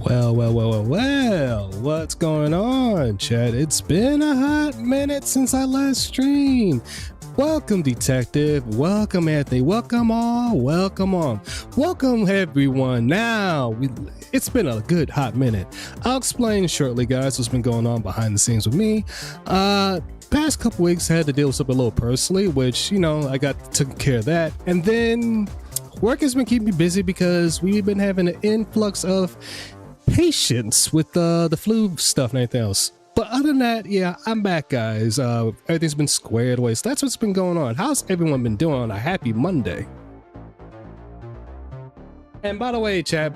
Well, what's going on, chat? It's been a hot minute since I last streamed. Welcome, Detective. Welcome, Anthony. Welcome all. Welcome on. Welcome, everyone. Now, it's been a good hot minute. I'll explain shortly, guys, what's been going on behind the scenes with me. Past couple weeks, I had to deal with something a little personally, which, you know, I got taken care of that. And then work has been keeping me busy because we've been having an influx of patients with the flu stuff and everything else. But other than that, yeah, I'm back, guys. Everything's been squared away, so that's what's been going on. How's everyone been doing on a happy Monday? And by the way, chat,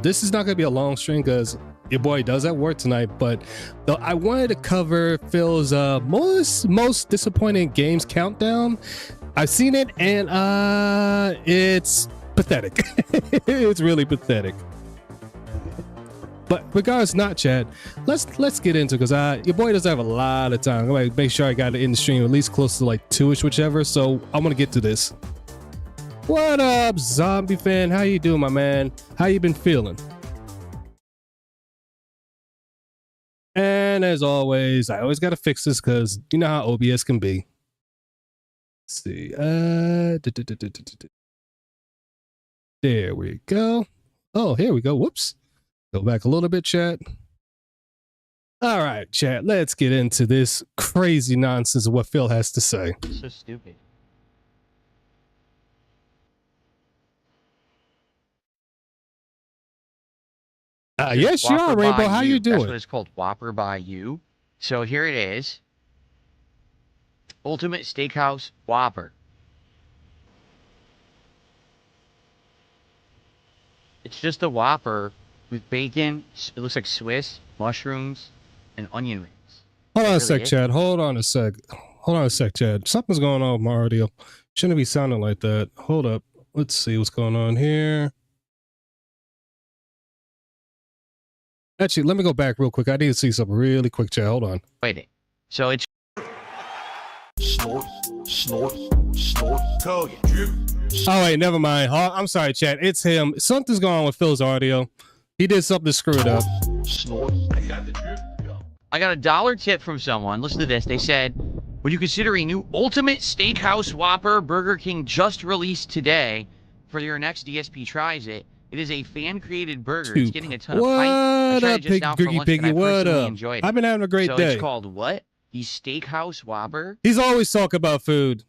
this is not gonna be a long stream because your boy does at work tonight, but I wanted to cover Phil's most disappointing games countdown. I've seen it, and it's pathetic. It's really pathetic. But regardless, not chat. Let's get into it because your boy doesn't have a lot of time. I'm gonna make sure I got it in the stream at least close to like 2ish, whichever. So I'm gonna get to this. What up, zombie fan? How you doing, my man? How you been feeling? And as always, I always gotta fix this because you know how OBS can be. Let's see. There we go. Oh, here we go. Whoops. Go back a little bit, chat. All right, chat. Let's get into this crazy nonsense of what Phil has to say. So stupid. Yes, you are, Rainbow. How you doing? That's what it's called, Whopper by you. So here it is. Ultimate Steakhouse Whopper. It's just a Whopper with bacon. It looks like Swiss, mushrooms, and onion rings. Hold on a sec, Chad. Hold on a sec, Chad. Something's going on with my audio. Shouldn't be sounding like that. Hold up. Let's see what's going on here. Actually, let me go back real quick. I need to see something really quick, Chad. Hold on. Wait. So it's snort, code. Oh wait, never mind. I'm sorry, chat. It's him. Something's going on with Phil's audio. He did something screwed up. I got a $1 tip from someone. Listen to this. They said, would you consider a new Ultimate Steakhouse Whopper Burger King just released today for your next DSP tries it? It is a fan-created burger. It's getting a ton of hype. I tried it just now for lunch, and I personally enjoyed it. I've been having a great day. So it's called what? The Steakhouse Whopper? He's always talking about food.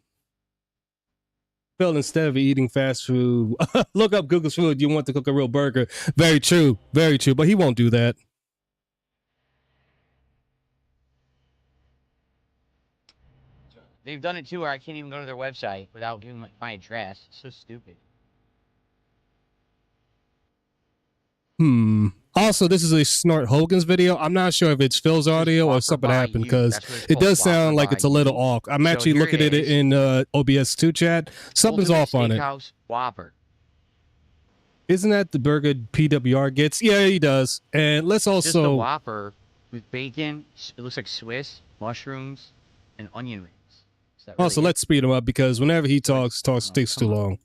Phil, instead of eating fast food, look up Google's food. You want to cook a real burger. Very true. Very true. But he won't do that. They've done it too where I can't even go to their website without giving my address. It's so stupid. Also, this is a Snort Hogan's video. I'm not sure if it's Phil's audio or something happened because it does sound like it's a little off. I'm actually looking at it in OBS 2 chat. Something's off on it. Steakhouse Whopper. Isn't that the burger PWR gets? Yeah, he does. And let's also... Just a Whopper with bacon. It looks like Swiss, mushrooms, and onion rings. Really also, let's speed him up because whenever he talks takes too long.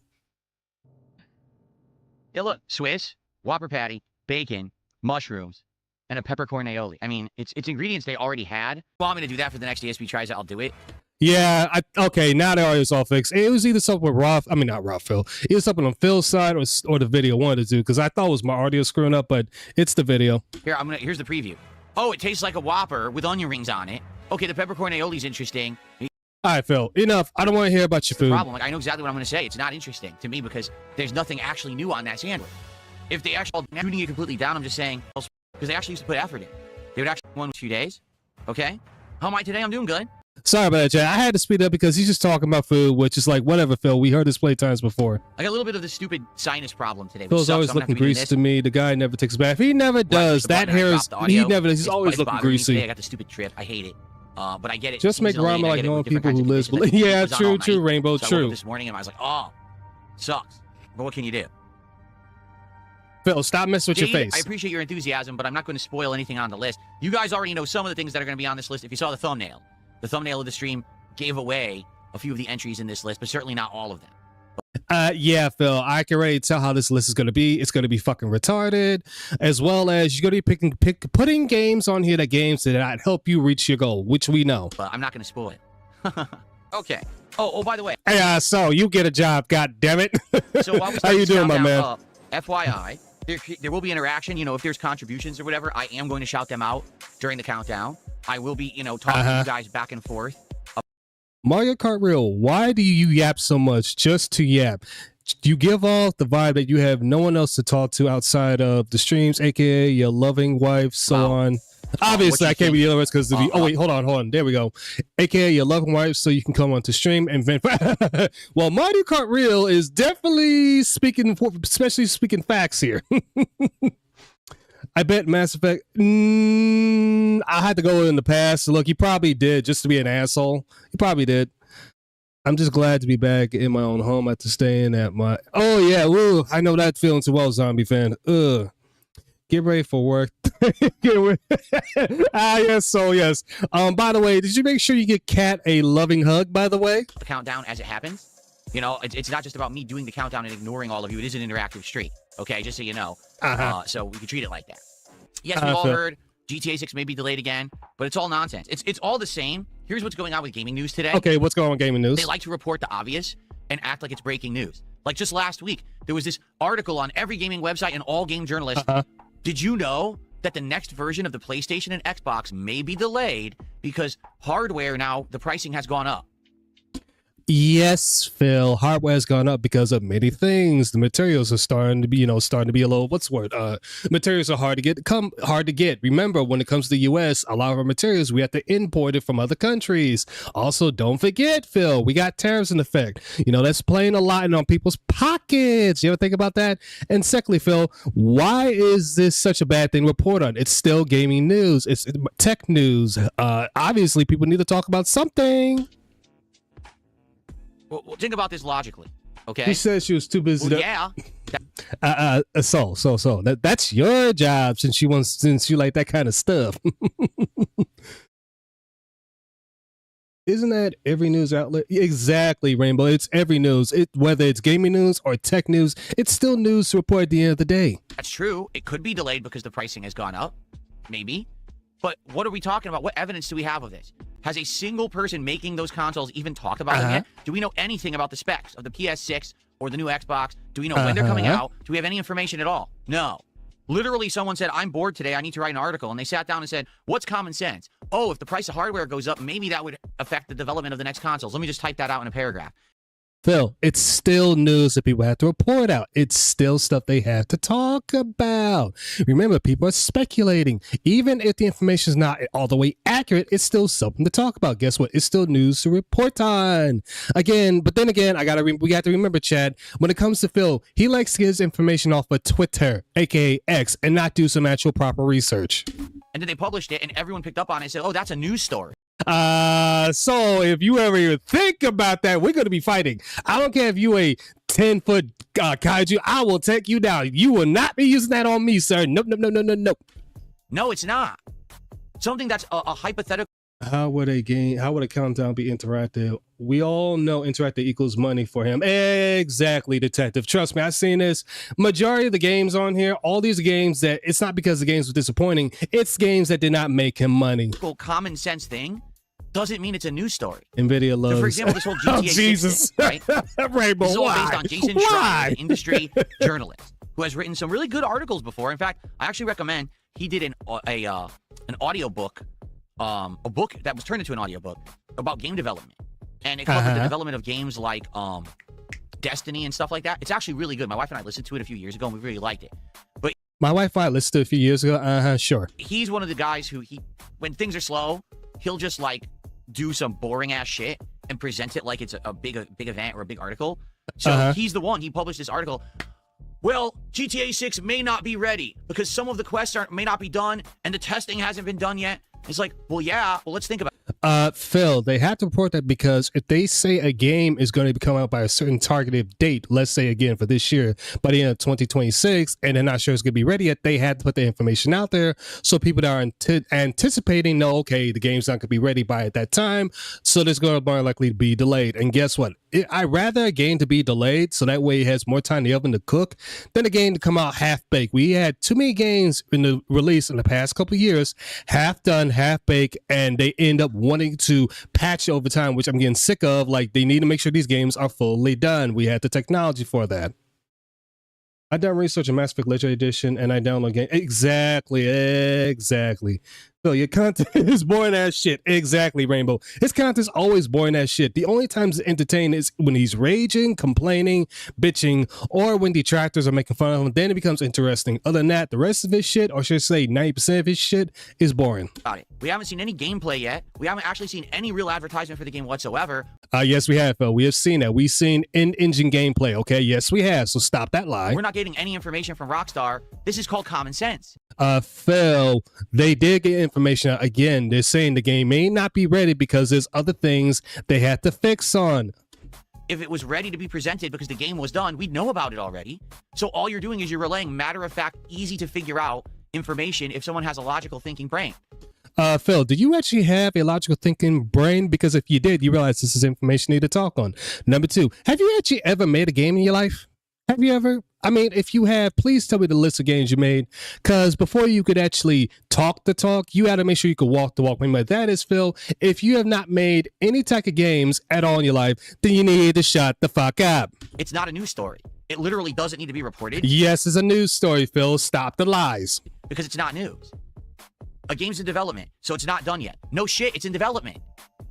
Yeah, look. Swiss, Whopper patty, bacon, mushrooms, and a peppercorn aioli. I mean, it's ingredients they already had. If you want me to do that for the next DSP tries, I'll do it. Yeah, okay, now the audio's all fixed. It was either something with not Phil. It was something on Phil's side or the video wanted to do because I thought it was my audio screwing up, but it's the video. Here's the preview. Oh, it tastes like a Whopper with onion rings on it. Okay, the peppercorn aioli's interesting. All right, Phil, enough. I don't want to hear about your food. Problem, I know exactly what I'm going to say. It's not interesting to me because there's nothing actually new on that sandwich. If they actually shooting it completely down, I'm just saying, because they actually used to put effort in. They would actually one 2 days. Okay? How am I today? I'm doing good. Sorry about that, Chad. I had to speed up because he's just talking about food, which is like, whatever, Phil. We heard this play times before. I got a little bit of the stupid sinus problem today. Phil's always looking greasy to me. The guy never takes a bath. He never does. That hair is, he never does. He's always looking greasy. I got the stupid trip. I hate it. But I get it. Just make ramen like normal people who live. Yeah, true, Rainbow, so true. I woke up this morning and I was like, oh, sucks. But what can you do? Phil, stop messing with your face. I appreciate your enthusiasm, but I'm not going to spoil anything on the list. You guys already know some of the things that are going to be on this list if you saw the thumbnail. The thumbnail of the stream gave away a few of the entries in this list, but certainly not all of them. Yeah, Phil, I can already tell how this list is going to be. It's going to be fucking retarded, as well as you're going to be putting games on here, games that help you reach your goal, which we know. But I'm not going to spoil it. Okay. Oh, by the way. Hey, so you get a job, god damn it. So while we how you doing, my man? FYI, there will be interaction. If there's contributions or whatever, I am going to shout them out during the countdown. I will be, talking to you guys back and forth. Mario Kart Real, why do you yap so much just to yap? You give off the vibe that you have no one else to talk to outside of the streams, aka your loving wife, so on. Obviously, I can't be the other because oh wait, hold on, there we go. AKA your loving wife, so you can come on to stream and vent. Well, Mario Kart Real is definitely especially speaking facts here. I bet Mass Effect. I had to go in the past. Look, he probably did just to be an asshole. He probably did. I'm just glad to be back in my own home after staying at my. Oh yeah, woo! I know that feeling too well, zombie fan. Ugh. Get ready for work. Yes, so yes. By the way, did you make sure you get Kat a loving hug, by the way? The countdown as it happens. It's not just about me doing the countdown and ignoring all of you. It is an interactive stream. Okay, just so you know. So we can treat it like that. Yes, we've all heard GTA 6 may be delayed again, but it's all nonsense. It's all the same. Here's what's going on with gaming news today. Okay, what's going on with gaming news? They like to report the obvious and act like it's breaking news. Like just last week, there was this article on every gaming website and all game journalists. Did you know that the next version of the PlayStation and Xbox may be delayed because hardware now, the pricing has gone up? Yes, Phil. Hardware has gone up because of many things. The materials are starting to be, a little. What's the word? Materials are hard to get. Remember, when it comes to the U.S., a lot of our materials we have to import it from other countries. Also, don't forget, Phil, we got tariffs in effect. That's playing a lot on people's pockets. You ever think about that? And secondly, Phil, why is this such a bad thing to report on? It's still gaming news. It's tech news. Obviously, people need to talk about something. Well, think about this logically, okay? She said she was too busy. Well, yeah. So that's your job since you like that kind of stuff. Isn't that every news outlet? Exactly, Rainbow. It's every news. Whether it's gaming news or tech news, it's still news to report at the end of the day. That's true. It could be delayed because the pricing has gone up, maybe. But what are we talking about? What evidence do we have of this? Has a single person making those consoles even talked about them yet? Do we know anything about the specs of the PS6 or the new Xbox? Do we know when they're coming out? Do we have any information at all? No. Literally, someone said, I'm bored today. I need to write an article. And they sat down and said, what's common sense? Oh, if the price of hardware goes up, maybe that would affect the development of the next consoles. Let me just type that out in a paragraph. Phil, it's still news that people have to report out. It's still stuff they have to talk about. Remember, people are speculating. Even if the information is not all the way accurate, it's still something to talk about. Guess what? It's still news to report on. But then again, we got to remember, Chad, when it comes to Phil, he likes to get his information off of Twitter, aka X, and not do some actual proper research. And then they published it, and everyone picked up on it and said, oh, that's a news story. So if you ever even think about that, we're going to be fighting. I don't care if you a 10-foot kaiju, I will take you down. You will not be using that on me, sir. Nope. No, it's not. Something that's a hypothetical. How would a countdown be interactive? We all know interactive equals money for him. Exactly, detective. Trust me, I've seen this. Majority of the games on here, all these games that it's not because the games were disappointing, it's games that did not make him money. Common sense thing doesn't mean it's a news story. NVIDIA loves. So for example, this whole GTA 6 thing, right? Rainbow, this is all based on Jason Schreier, an industry journalist who has written some really good articles before. In fact, I actually recommend he did an audiobook, a book that was turned into an audiobook about game development. And it covered the development of games like Destiny and stuff like that. It's actually really good. My wife and I listened to it a few years ago, and we really liked it. But my wife and I listened to it a few years ago. Sure. He's one of the guys who when things are slow, he'll just like do some boring ass shit and present it like it's a big event or a big article. So he's the one. He published this article. Well, GTA 6 may not be ready because some of the quests may not be done and the testing hasn't been done yet. It's like, well, yeah. Well, let's think about it. Phil, they have to report that because if they say a game is going to come out by a certain targeted date, let's say again for this year, by the end of 2026, and they're not sure it's going to be ready yet, they had to put the information out there so people that are anticipating know, okay, the game's not going to be ready by at that time, so there's going to be more likely to be delayed. And guess what? I'd rather a game to be delayed so that way it has more time in the oven to cook than a game to come out half-baked. We had too many games in the release in the past couple of years, half done, half-baked, and they end up wanting to patch over time, which I'm getting sick of. Like, they need to make sure these games are fully done. We had the technology for that. I done research on Mass Effect Legendary Edition, and I download game. Exactly. So your content is boring ass shit. Exactly, Rainbow. His content's always boring ass shit. The only times it's entertaining is when he's raging, complaining, bitching, or when detractors are making fun of him. Then it becomes interesting. Other than that, the rest of his shit, or should I say 90% of his shit, is boring. Got it. We haven't seen any gameplay yet. We haven't actually seen any real advertisement for the game whatsoever. Yes, we have, Phil. We have seen that. We've seen in-engine gameplay, okay? Yes, we have. So stop that lie. We're not getting any information from Rockstar. This is called common sense. Phil, they did get information out. Again, they're saying the game may not be ready because there's other things they had to fix on. If it was ready to be presented because the game was done, we'd know about it already. So all you're doing is you're relaying matter-of-fact, easy to figure out information if someone has a logical thinking brain. Phil, do you actually have a logical thinking brain? Because if you did, you realize this is information you need to talk on. Number two, have you actually ever made a game in your life? Have you ever? I mean, if you have, please tell me the list of games you made. Because before you could actually talk the talk, you had to make sure you could walk the walk. But that is, Phil, if you have not made any type of games at all in your life, then you need to shut the fuck up. It's not a news story. It literally doesn't need to be reported. Yes, it's a news story, Phil. Stop the lies. Because it's not news. A game's in development, so it's not done yet. No shit, it's in development.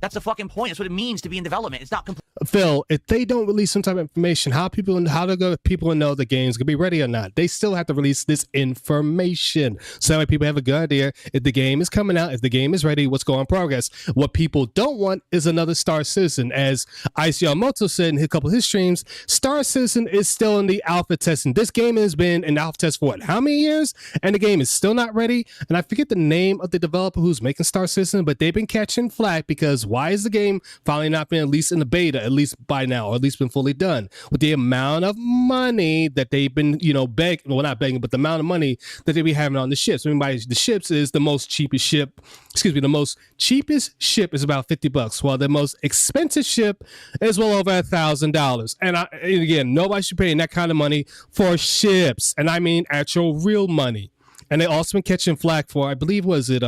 That's the fucking point. That's what it means to be in development. It's not complete. Phil, if they don't release some type of information, how do people know the game's gonna be ready or not? They still have to release this information so that way people have a good idea if the game is coming out, if the game is ready, what's going on progress. What people don't want is another Star Citizen. As ICR Moto said in a couple of his streams, Star Citizen is still in the alpha testing. This game has been in alpha test for what, how many years? And the game is still not ready. And I forget the name of the developer who's making Star Citizen, but they've been catching flack because why is the game finally not been at least in the beta, at least by now, or at least been fully done? With the amount of money that they've been, begging, well, not begging, but the amount of money that they be having on the ships. I mean, by the ships is the most cheapest ship. The most cheapest ship is about $50, while the most expensive ship is well over $1,000. And again, nobody should pay that kind of money for ships, and I mean actual real money. And they also been catching flack for, I believe, was it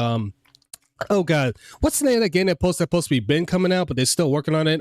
oh god, what's the name of that game that's supposed to be been coming out, but they're still working on it?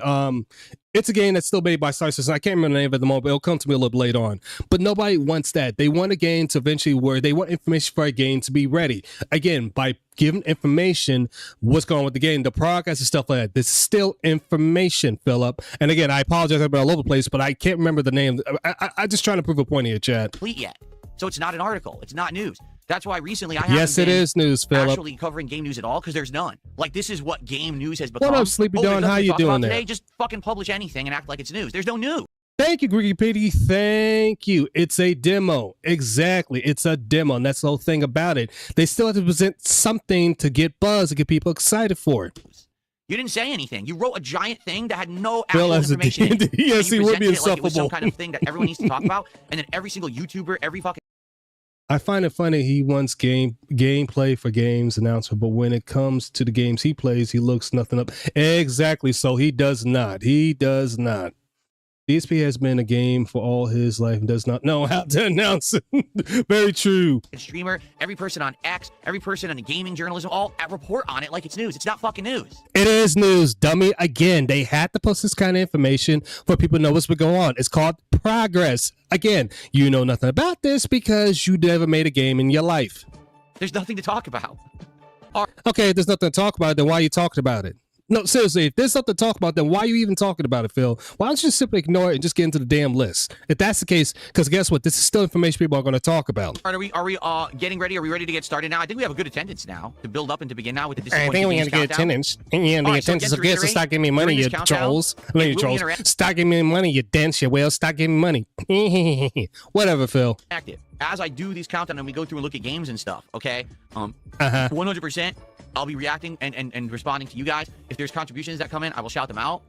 It's a game that's still made by Star Citizen. I can't remember the name at the moment, but it'll come to me a little bit later on. But nobody wants that. They want a game to eventually where they want information for a game to be ready. Again, by giving information, what's going on with the game, the progress and stuff like that. There's still information, Philip. And again, I apologize, I've been all over the place, but I can't remember the name. I'm just trying to prove a point here, Chad. Complete yet. So it's not an article. It's not news. That's why recently I haven't yes, it is news, Philip. Actually covering game news at all because there's none. Like, this is what game news has become. What up, Sleepy Dawn? How you doing there? Today? Just fucking publish anything and act like it's news. There's no news. Thank you, Greedy Pity. Thank you. It's a demo. Exactly. It's a demo, and that's the whole thing about it. They still have to present something to get buzz, to get people excited for it. You didn't say anything. You wrote a giant thing that had no actual information in it. Yes, he would be insufferable. Like it was some kind of thing that everyone needs to talk about, and then every single YouTuber, every fucking... I find it funny he wants gameplay for games announcement, but when it comes to the games he plays, he looks nothing up. Exactly. So he does not. He does not. DSP has been a game for all his life and does not know how to announce it. Very true. Streamer, every person on X, every person on the gaming journalism, all report on it like it's news. It's not fucking news. It is news, dummy. Again, they had to post this kind of information for people to know what's been going on. It's called progress. Again, you know nothing about this because you never made a game in your life. There's nothing to talk about. Okay, if there's nothing to talk about, then why are you talking about it? No, seriously, if there's something to talk about, then why are you even talking about it, Phil? Why don't you just simply ignore it and just get into the damn list? If that's the case, because guess what? This is still information people are going to talk about. Are we getting ready? Are we ready to get started now? I think we have a good attendance now to build up and to begin now with the Disappointing. I think we have to get attendance. Yeah, the attendance of guests. So start giving me money, you trolls. Start giving me money, you dance, you will. Start giving me money. Whatever, Phil. Active. As I do these countdown and we go through and look at games and stuff, okay? 100%. I'll be reacting and responding to you guys. If if there's contributions that come in, I will shout them out.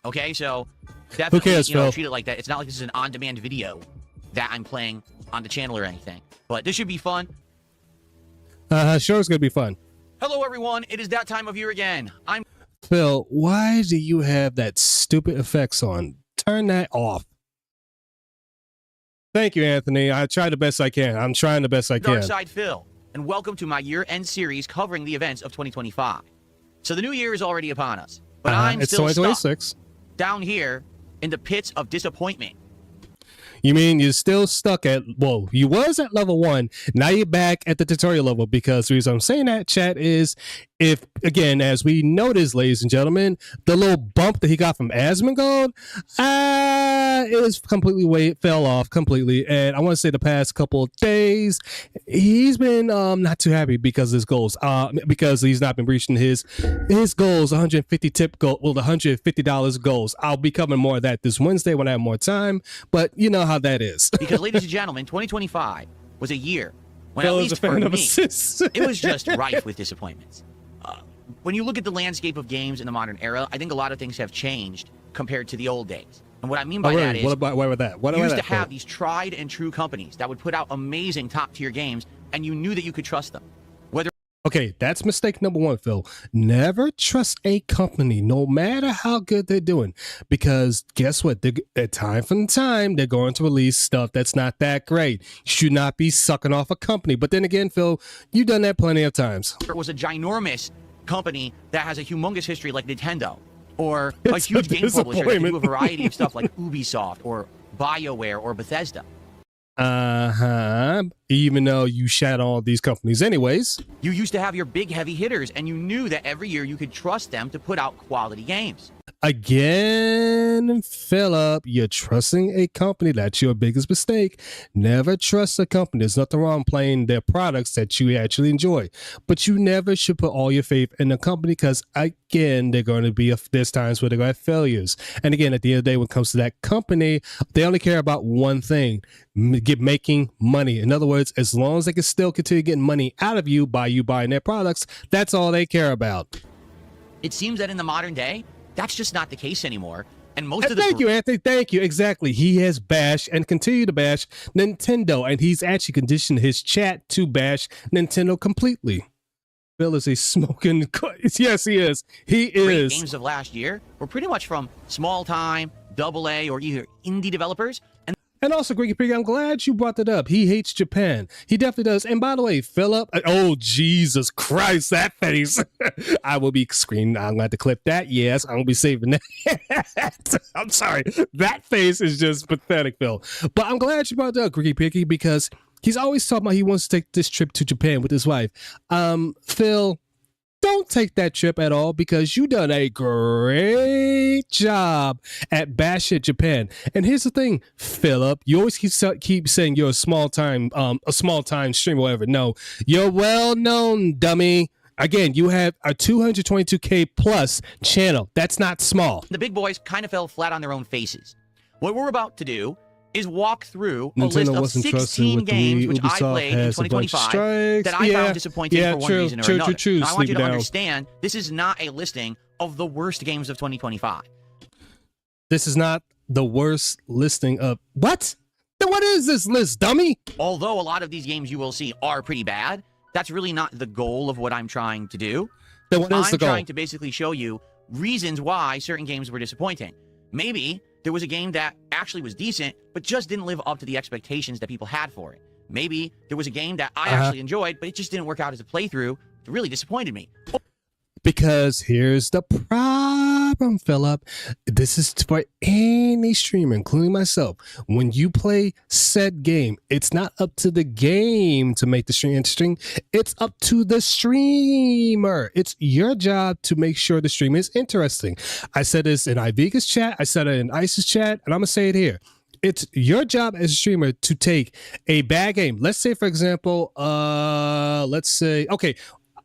Okay, so Who definitely, cares, Phil? treat it like that. It's not like this is an on-demand video that I'm playing on the channel or anything. But this should be fun. Sure, it's gonna be fun. Hello, everyone. It is that time of year again. I'm Phil, why do you have that stupid effects on? Turn that off. Thank you, Anthony. I try the best I can. I'm trying the best I can. Darkside Phil, and welcome to my year-end series covering the events of 2025. So the new year is already upon us, but I'm it's still stuck 2026. down here in the pits of disappointment. You mean you're still stuck at, well, you was at level 1. Now you're back at the tutorial level, because the reason I'm saying that, chat, is if, again, as we noticed, ladies and gentlemen, the little bump that he got from Asmongold is completely fell off completely. And I want to say the past couple of days, he's been not too happy because of his goals, because he's not been reaching his goals, 150 tip goal, well, the $150 goals. I'll be covering more of that this Wednesday when I have more time, but you know how that is. Because, ladies and gentlemen, 2025 was a year when, Phil at is least a for fan of me, assists. it was just rife with disappointments. When you look at the landscape of games in the modern era, I think a lot of things have changed compared to the old days. And what I mean by that is, what about that? What you about used that, to have Phil? these tried and true companies that would put out amazing top-tier games, and you knew that you could trust them. Whether Okay, that's mistake number 1, Phil. Never trust a company, no matter how good they're doing, because guess what? At time from time, they're going to release stuff that's not that great. You should not be sucking off a company. But then again, Phil, you've done that plenty of times. it was a ginormous company that has a humongous history like Nintendo, or a It's huge a game publisher that can do a disappointment. variety of stuff like Ubisoft or BioWare or Bethesda. Even though you shat all these companies anyways. You used to have your big heavy hitters, and you knew that every year you could trust them to put out quality games. Again, Philip, you're trusting a company. That's your biggest mistake. Never trust a company. There's nothing wrong playing their products that you actually enjoy, but you never should put all your faith in a company, because again, they're going to be, there's times where they're going to have failures. And again, at the end of the day, when it comes to that company, they only care about one thing: making money. In other words, as long as they can still continue getting money out of you by you buying their products, that's all they care about. It seems that in the modern day, that's just not the case anymore. And most of the Thank you, Anthony. Thank you. Exactly. He has bashed and continue to bash Nintendo, and he's actually conditioned his chat to bash Nintendo completely. Phil is a smoking. Yes, he is. He great is. games of last year were pretty much from small-time, AA, or either indie developers. And also, Greedy Pig, I'm glad you brought that up. He hates Japan. He definitely does. And by the way, Philip, oh, Jesus Christ, that face. I will be screening. I'm going to clip that. Yes, I'm going to be saving that. I'm sorry. That face is just pathetic, Phil. But I'm glad you brought that up, Greedy Piggy, because he's always talking about he wants to take this trip to Japan with his wife. Phil, don't take that trip at all, because you done a great job at bashing Japan. And here's the thing, Philip, you always keep saying you're a small time streamer, whatever. No, you're well known, dummy. Again, you have a 222K plus channel. That's not small. The big boys kind of fell flat on their own faces. What we're about to do is walk through a Nintendo list of wasn't trusted 16 with the games which I Ubisoft played in has a bunch of 2025 strikes. that I found disappointing for one reason or another. Now, I want you to understand, this is not a listing of the worst games of 2025. This is not the worst listing of what? Then what is this list, dummy? Although a lot of these games you will see are pretty bad, that's really not the goal of what I'm trying to do. Then what is the I'm goal? trying to basically show you reasons why certain games were disappointing. Maybe there was a game that actually was decent, but just didn't live up to the expectations that people had for it. Maybe there was a game that I actually enjoyed, but it just didn't work out as a playthrough. It really disappointed me. Because here's the problem, Philip. This is for any streamer, including myself. When you play said game, it's not up to the game to make the stream interesting. It's up to the streamer. It's your job to make sure the stream is interesting. I said this in Iviga's chat. I said it in Ice's chat, and I'm going to say it here. It's your job as a streamer to take a bad game. Let's say, for example, okay,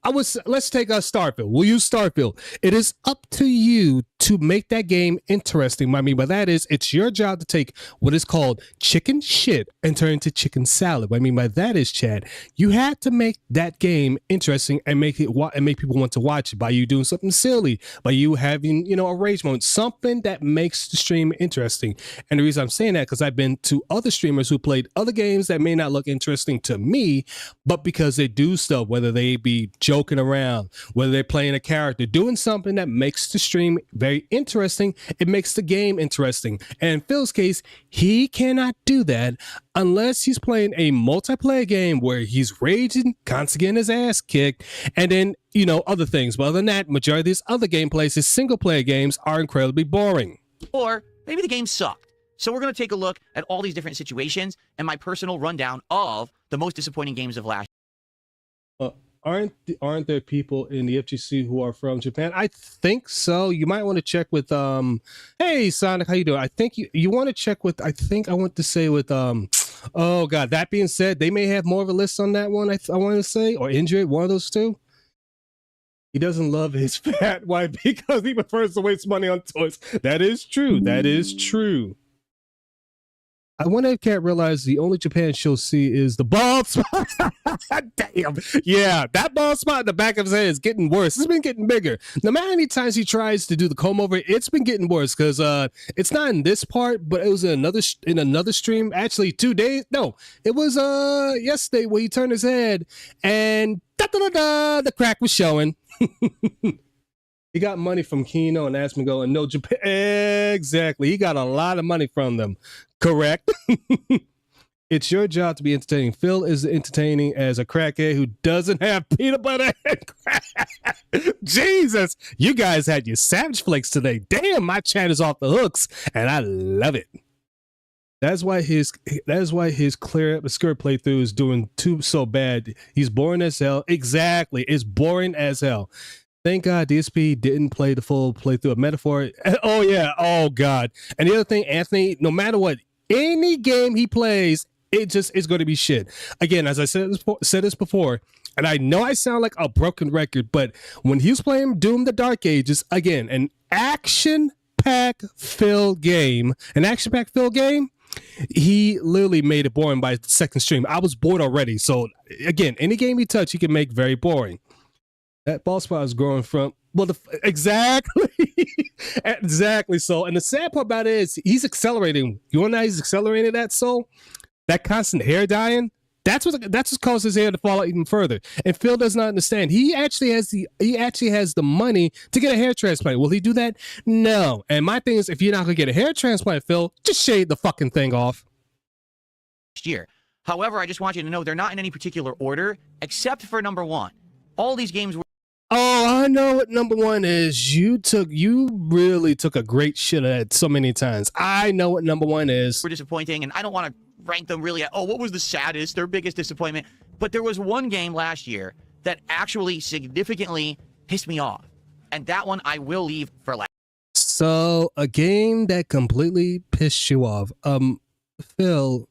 let's take Starfield. We'll use Starfield. It is up to you to make that game interesting. What I mean by that is it's your job to take what is called chicken shit and turn it into chicken salad. What I mean by that is, Chad, you have to make that game interesting and make people want to watch it by you doing something silly, by you having, you know, a rage moment, something that makes the stream interesting. And the reason I'm saying that because I've been to other streamers who played other games that may not look interesting to me, but because they do stuff, whether they be joking around, whether they're playing a character, doing something that makes the stream very interesting, it makes the game interesting. And in Phil's case, he cannot do that unless he's playing a multiplayer game where he's raging, constantly getting his ass kicked, and then, you know, other things. But other than that, majority of these other gameplays, his single player games are incredibly boring. Or maybe the game sucked. So we're going to take a look at all these different situations and my personal rundown of the most disappointing games of last year. Aren't there people in the FGC who are from Japan? I think so. You might want to check with hey Sonic, how you doing? I think you want to check with, I want to say with oh god, that being said, they may have more of a list on that one, I want to say, or Injured, one of those two. He doesn't love his fat wife because he prefers to waste money on toys. That is true. That is true. I wonder if Cat realized the only Japan she'll see is the bald spot. Damn. Yeah, that bald spot in the back of his head is getting worse. It's been getting bigger. No matter how many times he tries to do the comb over, it's been getting worse because it's not in this part, but it was in another stream. Actually, 2 days. No, it was yesterday where he turned his head and the crack was showing. He got money from Kino and Asmongold and No Japan. Exactly. He got a lot of money from them. Correct. It's your job to be entertaining. Phil is entertaining as a crackhead who doesn't have peanut butter and crack. Jesus, you guys had your savage flakes today. Damn, my chat is off the hooks, and I love it. That's why his clear obscure playthrough is doing so bad. He's boring as hell. Exactly, it's boring as hell. Thank God DSP didn't play the full playthrough of Metaphor. Oh, yeah. Oh, God. And the other thing, Anthony, no matter what, any game he plays, it just is going to be shit. Again, as I said this before, and I know I sound like a broken record, but when he was playing Doom the Dark Ages, again, an action-packed Phil game, he literally made it boring by the second stream. I was bored already. So, again, any game he touched, he can make very boring. That ball spot is growing from, well, exactly. Exactly. So, and the sad part about it is he's accelerating. You know how he's accelerating that? So, that constant hair dyeing, that's what caused his hair to fall out even further. And Phil does not understand. He actually has the money to get a hair transplant. Will he do that? No. And my thing is, if you're not gonna get a hair transplant, Phil, just shave the fucking thing off. Year. However, I just want you to know they're not in any particular order, except for number one. All these games were. Oh, I know what number one is. You really took a great shit at it so many times. I know what number one is. Were disappointing, and I don't want to rank them really at, oh, what was the saddest, their biggest disappointment? But there was one game last year that actually significantly pissed me off. And that one I will leave for last. So, a game that completely pissed you off. Phil,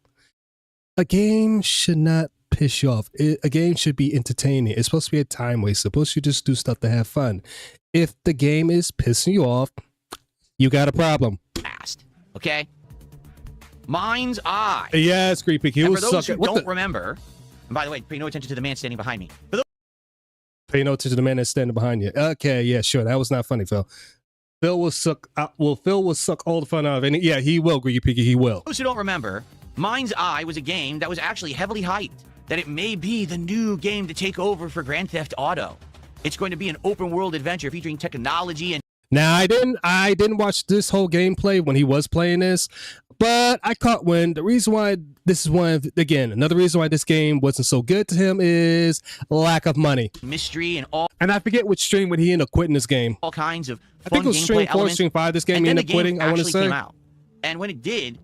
a game should not piss you off. A game should be entertaining. It's supposed to be a time waste. It's supposed to just do stuff to have fun. If the game is pissing you off, you got a problem. Fast, okay? Mind's Eye. Yes, creepy. And for those who don't remember, and by the way, pay no attention to the man standing behind me. Pay no attention to the man that's standing behind you. Okay, yeah, sure. That was not funny, Phil. Phil will suck all the fun out of it. Yeah, he will, Greedy Piggy. He will. Those who don't remember, Mind's Eye was a game that was actually heavily hyped. That it may be the new game to take over for Grand Theft Auto. It's going to be an open world adventure featuring technology and. Now I didn't watch this whole gameplay when he was playing this, but I caught wind. The reason why this is another reason why this game wasn't so good to him is lack of money, mystery, and all. And I forget which stream when he ended up quitting this game. All kinds of fun I think it was stream 4, elements. Stream 5. This game he ended up quitting. I want to say. Came out. And when it did.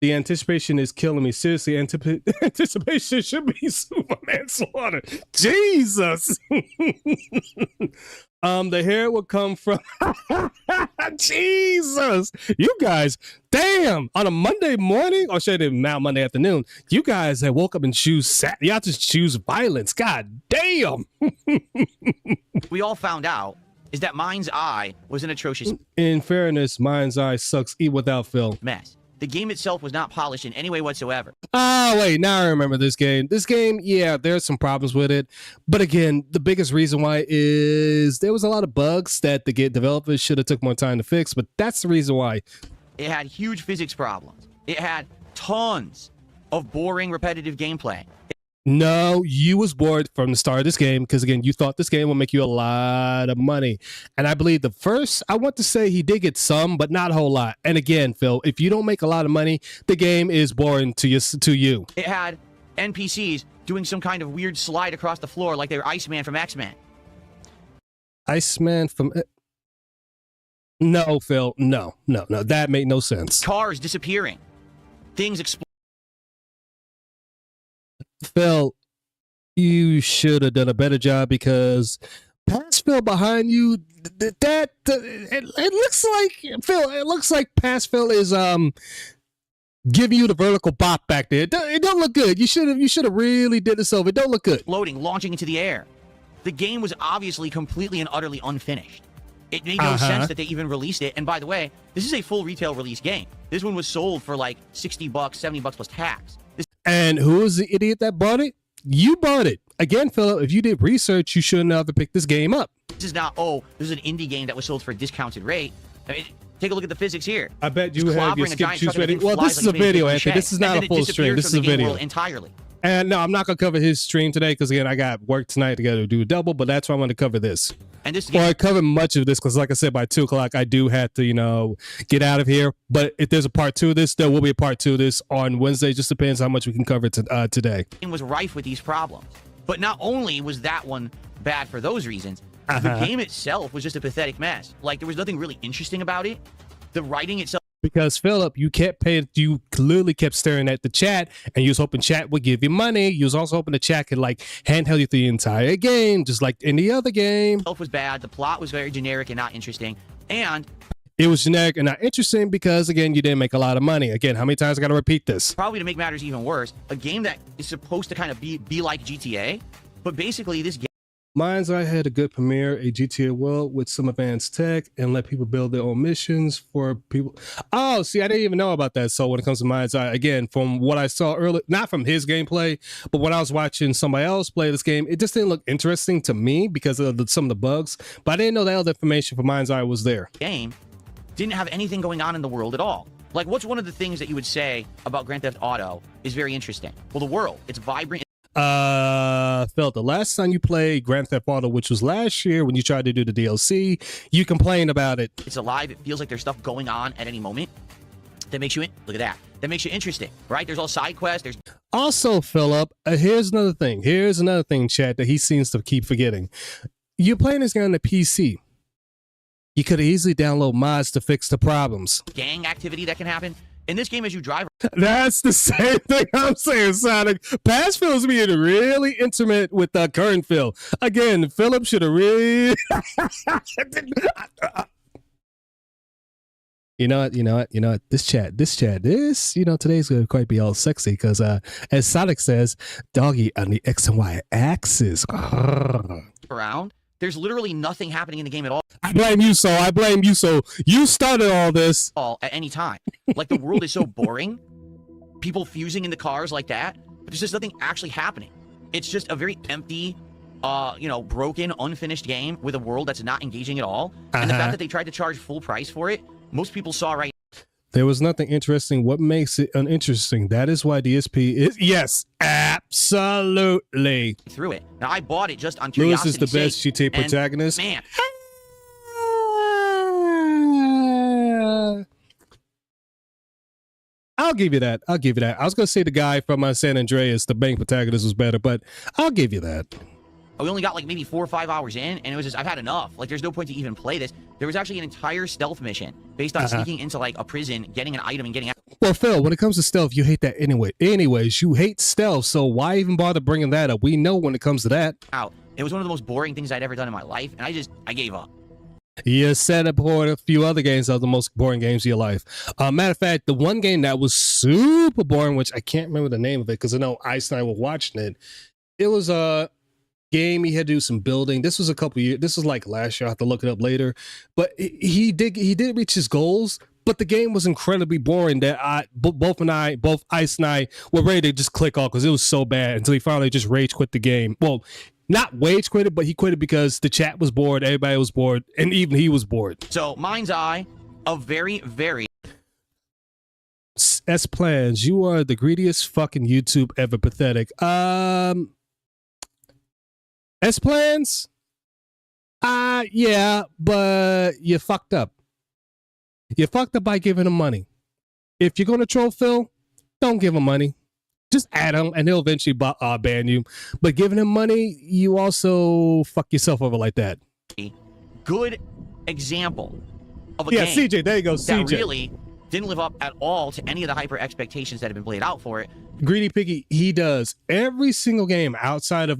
The anticipation is killing me. Seriously, anticipation should be Superman slaughter. Jesus. The hair would come from Jesus. You guys, damn, on a Monday morning, or should it now Monday afternoon, you guys have woke up and y'all just choose violence. God damn. We all found out is that Mind's Eye was an atrocious In fairness, Mind's Eye sucks without Phil. mess. The game itself was not polished in any way whatsoever. Oh, wait, now I remember this game. This game, yeah, there's some problems with it. But again, the biggest reason why is there was a lot of bugs that the game developers should have took more time to fix, but that's the reason why. It had huge physics problems. It had tons of boring, repetitive gameplay. No, you was bored from the start of this game because, again, you thought this game would make you a lot of money. And I believe the first, I want to say he did get some, but not a whole lot. And again, Phil, if you don't make a lot of money, the game is boring to you. It had NPCs doing some kind of weird slide across the floor like they were Iceman from X-Men. Iceman from... No, Phil, no. That made no sense. Cars disappearing. Things exploding. Phil, you should have done a better job because past Phil behind you, it looks like Phil. It looks like past Phil is giving you the vertical bop back there. It don't look good. You should have really did this over. It don't look good. Loading, launching into the air. The game was obviously completely and utterly unfinished. It made no sense that they even released it. And by the way, this is a full retail release game. This one was sold for like $60, $70 plus tax. And who was the idiot that bought it? You bought it. Again, Philip, if you did research, you shouldn't have picked this game up. This is not, this is an indie game that was sold for a discounted rate. I mean, take a look at the physics here. I bet you Just have your clobbering a skip giant shoes truck and ready. the thing Well, flies this is like a you made video, it Anthony. This is not a full stream. This is a video. Entirely. And no, I'm not going to cover his stream today because, again, I got work tonight to go to do a double, but that's why I want to cover this. And this Well, I covered much of this because, like I said, by 2 o'clock, I do have to, get out of here. But if there's a part 2 of this, there will be a part 2 of this on Wednesday. Just depends how much we can cover today. It was rife with these problems. But not only was that one bad for those reasons, the game itself was just a pathetic mess. Like, there was nothing really interesting about it. The writing itself. Because Philip, you clearly kept staring at the chat, and you was hoping chat would give you money. You was also hoping the chat could handheld you through the entire game, just like any other game. Itself was bad. The plot was very generic and not interesting, and it was generic and not interesting because, again, you didn't make a lot of money. Again, how many times I got to repeat this? Probably to make matters even worse, a game that is supposed to kind of be like GTA, but basically this game. Mind's Eye had a good premiere, a GTA world with some advanced tech, and let people build their own missions for people. Oh, see, I didn't even know about that. So when it comes to Mind's Eye, again, from what I saw earlier, not from his gameplay, but when I was watching somebody else play this game, it just didn't look interesting to me because of some of the bugs. But I didn't know that other information for Mind's Eye was there. Game didn't have anything going on in the world at all. Like, what's one of the things that you would say about Grand Theft Auto is very interesting? Well, the world. It's vibrant. Phil, the last time you played Grand Theft Auto, which was last year when you tried to do the DLC, you complained about it. It's alive. It feels like there's stuff going on at any moment that makes you look at that. That makes you interesting, right? There's all side quests. There's also, Philip, here's another thing. Here's another thing, chat, that he seems to keep forgetting. You're playing this game on the PC. You could easily download mods to fix the problems. Gang activity that can happen. In this game, as you drive... That's the same thing I'm saying, Sonic. Past Phil's being really intimate with current Phil. Again, Philip should have really... You know what? This chat, today's going to quite be all sexy because, as Sonic says, doggy on the X and Y axis. Around. There's literally nothing happening in the game at all. I blame you, so you started all this. At any time. Like, the world is so boring. People fusing in the cars like that. But there's just nothing actually happening. It's just a very empty, broken, unfinished game with a world that's not engaging at all. And the fact that they tried to charge full price for it, most people saw right. There was nothing interesting. What makes it uninteresting? That is why DSP is... Yes, absolutely. Through it. Now, I bought it just on curiosity. Lewis is the best GTA protagonist. Man. I'll give you that. I was going to say the guy from San Andreas, the bank protagonist, was better, but I'll give you that. We only got like maybe 4 or 5 hours in, and it was just, I've had enough. Like, there's no point to even play this. There was actually an entire stealth mission based on sneaking into like a prison, getting an item, and getting out. Well, Phil, when it comes to stealth, you hate that anyway. Anyways, you hate stealth, so why even bother bringing that up? We know when it comes to that. Out. It was one of the most boring things I'd ever done in my life, and I gave up. You said it before a few other games that are the most boring games of your life. Matter of fact, the one game that was super boring, which I can't remember the name of it because I know Ice and I were watching it. It was a game he had to do some building. This was a couple years. This was like last year. I have to look it up later. But he did reach his goals. But the game was incredibly boring that both Ice and I were ready to just click off because it was so bad until he finally just rage quit the game. Well, not rage quit it, but he quit it because the chat was bored, everybody was bored, and even he was bored. So, mind's eye, a very, very... S Plans, you are the greediest fucking YouTube ever. Pathetic. S Plans? Yeah, but you fucked up. You fucked up by giving him money. If you're going to troll Phil, don't give him money. Just add him, and he'll eventually ban you. But giving him money, you also fuck yourself over like that. Good example of a game. Yeah, CJ, there you go, CJ. That really didn't live up at all to any of the hyper expectations that have been played out for it. Greedy Piggy, he does every single game outside of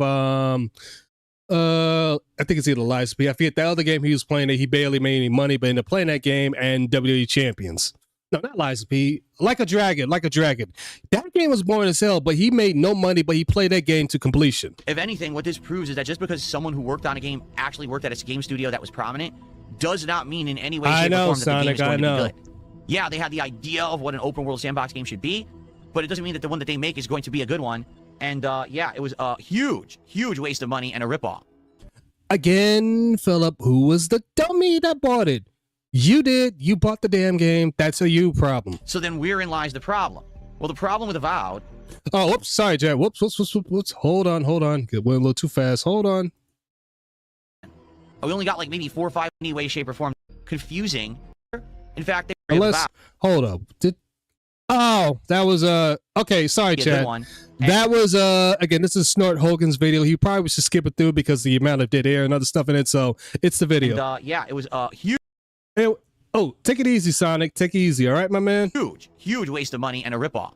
I think it's either Lies P. I forget the other game he was playing that he barely made any money, but ended up playing that game and WWE Champions. No, not Lies P. Like a Dragon. That game was boring as hell, but he made no money, but he played that game to completion. If anything, what this proves is that just because someone who worked on a game actually worked at a game studio that was prominent does not mean in any way, shape, or form that the game is going to be good. Yeah, they had the idea of what an open world sandbox game should be, but it doesn't mean that the one that they make is going to be a good one. And yeah, it was a huge, huge waste of money and a ripoff. Again, Philip, who was the dummy that bought it? You did. You bought the damn game. That's a you problem. So then wherein lies the problem? Well, the problem with Avowed... Oh, whoops. Sorry, Jared. Whoops. Hold on. Went a little too fast. Hold on. We only got like maybe 4 or 5 any way, shape, or form. Confusing. In fact, they Unless... Hold up. Oh, that was okay, sorry, Chad. That was again, this is Snort Hogan's video. He probably should skip it through because the amount of dead air and other stuff in it, so it's the video. And, yeah, it was huge. Oh, take it easy, Sonic. Take it easy, all right, my man? Huge waste of money and a ripoff.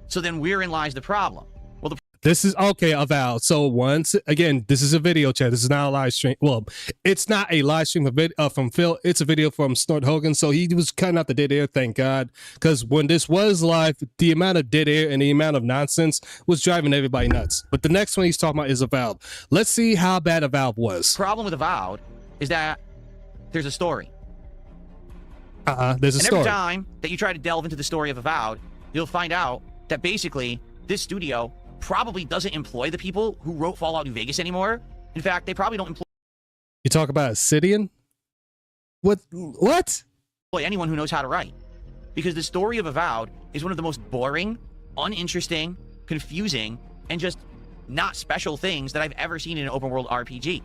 So then wherein lies the problem? Well, this is okay, Avowed. So once again, this is a video chat. This is not a live stream. Well, it's not a live stream from Phil. It's a video from Snort Hogan. So he was cutting out the dead air, thank God. Because when this was live, the amount of dead air and the amount of nonsense was driving everybody nuts. But the next one he's talking about is Avowed. Let's see how bad Avowed was. Problem with Avowed is that there's a story. There's a story. Every time that you try to delve into the story of Avowed, you'll find out that basically this studio probably doesn't employ the people who wrote Fallout New Vegas anymore. In fact, they probably don't employ... You talk about Obsidian? What? Employ anyone who knows how to write. Because the story of Avowed is one of the most boring, uninteresting, confusing, and just not special things that I've ever seen in an open world RPG.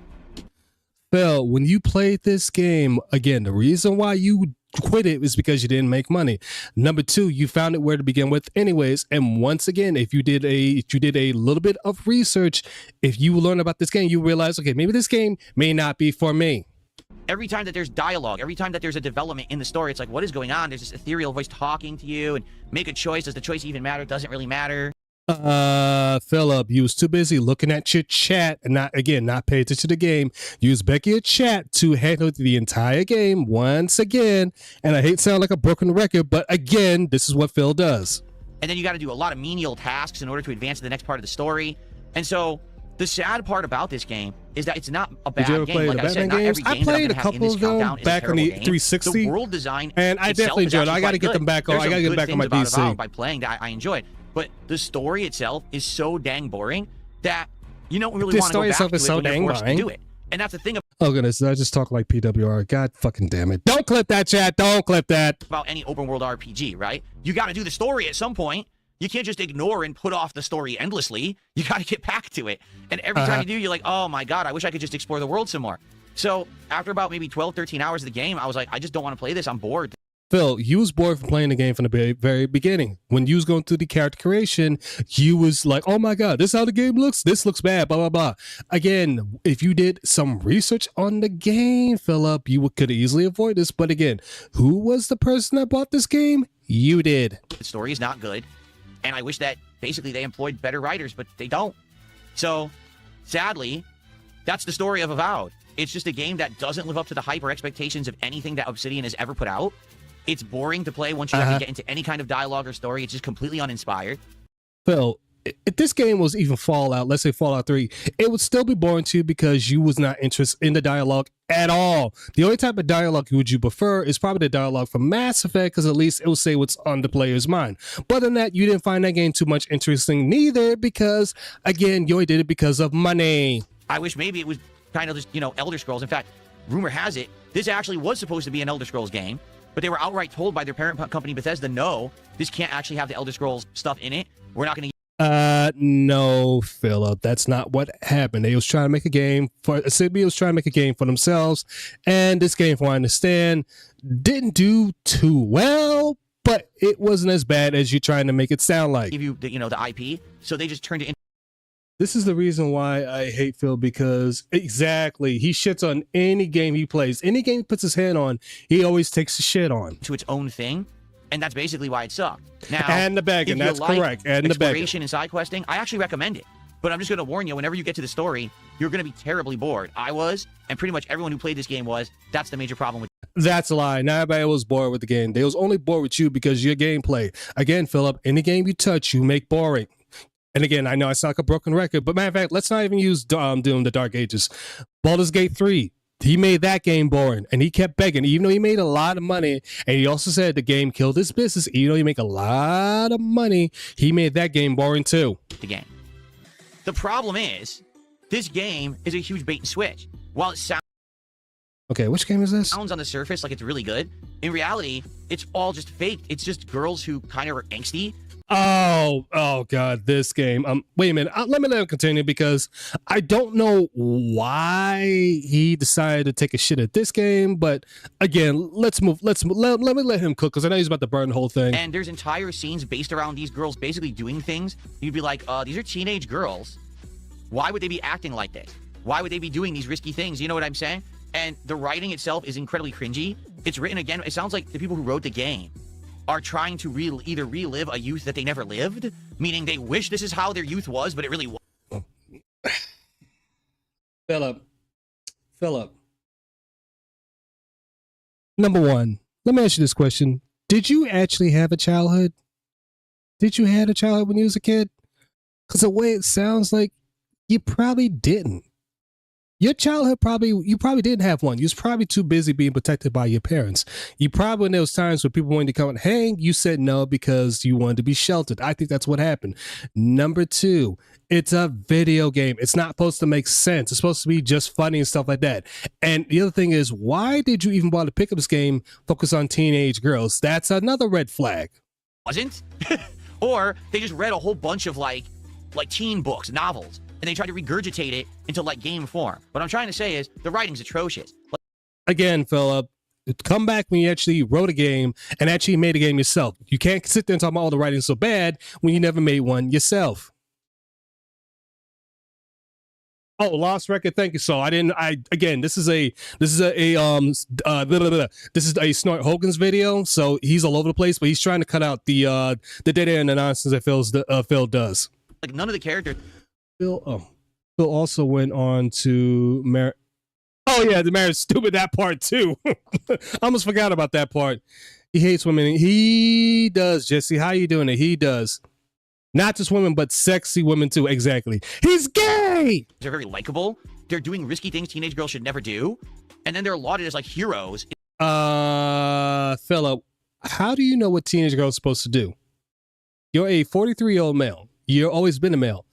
Phil, when you played this game, again, the reason why you quit it is because you didn't make money. Number two, you found it where to begin with anyways. And once again, if you did a little bit of research, if you learn about this game, you realize, okay, maybe this game may not be for me. Every time that there's dialogue, every time that there's a development in the story, it's like, what is going on? There's this ethereal voice talking to you and make a choice. Does the choice even matter? Doesn't really matter. Philip, you was too busy looking at your chat and not pay attention to the game. Use Becky chat to handle the entire game once again. And I hate to sound like a broken record, but again, this is what Phil does. And then you got to do a lot of menial tasks in order to advance to the next part of the story. And so the sad part about this game is that it's not a bad game. Like I said, not every game I played a couple of them back on the 360. The world design, and I definitely enjoyed it. I got to get them back on. I got to get them back on my PC. By playing that, I enjoyed. But the story itself is so dang boring that you don't really want to go back to it when you're forced to do it. And that's the thing. Oh goodness, I just talk like PWR. God fucking damn it! Don't clip that, chat. Don't clip that. About any open world RPG, right? You got to do the story at some point. You can't just ignore and put off the story endlessly. You got to get back to it. And every time you do, you're like, oh my god, I wish I could just explore the world some more. So after about maybe 12, 13 hours of the game, I was like, I just don't want to play this. I'm bored. Phil, you was bored from playing the game from the very beginning. When you was going through the character creation, you was like, oh my god, this is how the game looks. This looks bad, blah, blah, blah. Again, if you did some research on the game, Philip, you could easily avoid this. But again, who was the person that bought this game? You did. The story is not good, and I wish that basically they employed better writers, but they don't. So, sadly, that's the story of Avowed. It's just a game that doesn't live up to the hype or expectations of anything that Obsidian has ever put out. It's boring to play once you have to get into any kind of dialogue or story. It's just completely uninspired. Phil, if this game was even Fallout, let's say Fallout 3, it would still be boring to you because you was not interested in the dialogue at all. The only type of dialogue would you prefer is probably the dialogue from Mass Effect, because at least it will say what's on the player's mind. But other than that, you didn't find that game too much interesting neither because, again, you only did it because of money. I wish maybe it was kind of just, you know, Elder Scrolls. In fact, rumor has it, this actually was supposed to be an Elder Scrolls game, but they were outright told by their parent company Bethesda, no, this can't actually have the Elder Scrolls stuff in it. We're not going to... No, Philip, that's not what happened. They was trying to make a game for Sydney was trying to make a game for themselves, and this game, from what I understand, didn't do too well, but it wasn't as bad as you're trying to make it sound like. Give you the, you know, the IP, so they just turned it into... This is the reason why I hate Phil, because exactly, he shits on any game he plays. Any game he puts his hand on, he always takes a shit on. To its own thing. And that's basically why it sucked. Now, and the begging, that's correct. And the begging. Exploration and side questing, I actually recommend it. But I'm just going to warn you, whenever you get to the story, you're going to be terribly bored. I was, and pretty much everyone who played this game was. That's the major problem with it. That's a lie. Not everybody was bored with the game. They was only bored with you because of your gameplay. Again, Philip, any game you touch, you make boring. And again, I know I sound like a broken record, but matter of fact, let's not even use Doom, the Dark Ages. Baldur's Gate 3. He made that game boring, and he kept begging, even though he made a lot of money. And he also said the game killed his business. Even though he make a lot of money, he made that game boring too. The game. The problem is, this game is a huge bait and switch. While it sounds... Okay, which game is this? Sounds on the surface like it's really good. In reality, it's all just fake. It's just girls who kind of are angsty. Oh God, this game. Wait a minute. Let me let him continue, because I don't know why he decided to take a shit at this game. But again, let's move. Let me let him cook, because I know he's about to burn the whole thing. And there's entire scenes based around these girls basically doing things. You'd be like, these are teenage girls. Why would they be acting like this? Why would they be doing these risky things? You know what I'm saying? And the writing itself is incredibly cringy. It's written, again, it sounds like the people who wrote the game are trying to either relive a youth that they never lived, meaning they wish this is how their youth was, but it really was. Philip. Number one, let me ask you this question. Did you actually have a childhood? Did you have a childhood when you was a kid? Because the way it sounds like, you probably didn't. Your childhood you probably didn't have one. You was probably too busy being protected by your parents. You probably, when there was times where people wanted to come and hang, you said no because you wanted to be sheltered. I think that's what happened. Number two, it's a video game. It's not supposed to make sense. It's supposed to be just funny and stuff like that. And the other thing is, why did you even bother to pick up this game, focus on teenage girls? That's another red flag. Wasn't? Or they just read a whole bunch of like teen books, novels, and they tried to regurgitate it into like game form. What I'm trying to say is the writing's atrocious. Again, Philip, come back when you actually wrote a game and actually made a game yourself. You can't sit there and talk about all the writing's so bad when you never made one yourself. Oh, lost record. Thank you. So again, this is a Snort Hogan's video. So he's all over the place, but he's trying to cut out the dead air and the nonsense that Phil does. Like none of the characters. Phil also went on to Oh yeah, the marriage stupid, that part too. I almost forgot about that part. He hates women. He does, Jesse. How you doing it? He does. Not just women, but sexy women too. Exactly. He's gay. They're very likable. They're doing risky things teenage girls should never do. And then they're lauded as like heroes. Philip, how do you know what teenage girls are supposed to do? You're a 43-year-old male. You've always been a male.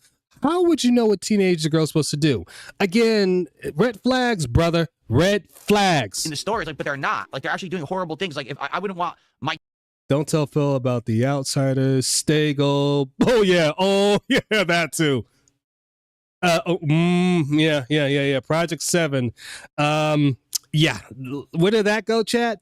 How would you know what teenage girl's supposed to do? Again, red flags, brother. Red flags. In the stories, like, but they're not. Like, they're actually doing horrible things. Like, if I wouldn't want my... Don't tell Phil about The Outsiders, Stagel. Oh, yeah, that too. Yeah. Project 7. Yeah. Where did that go, chat?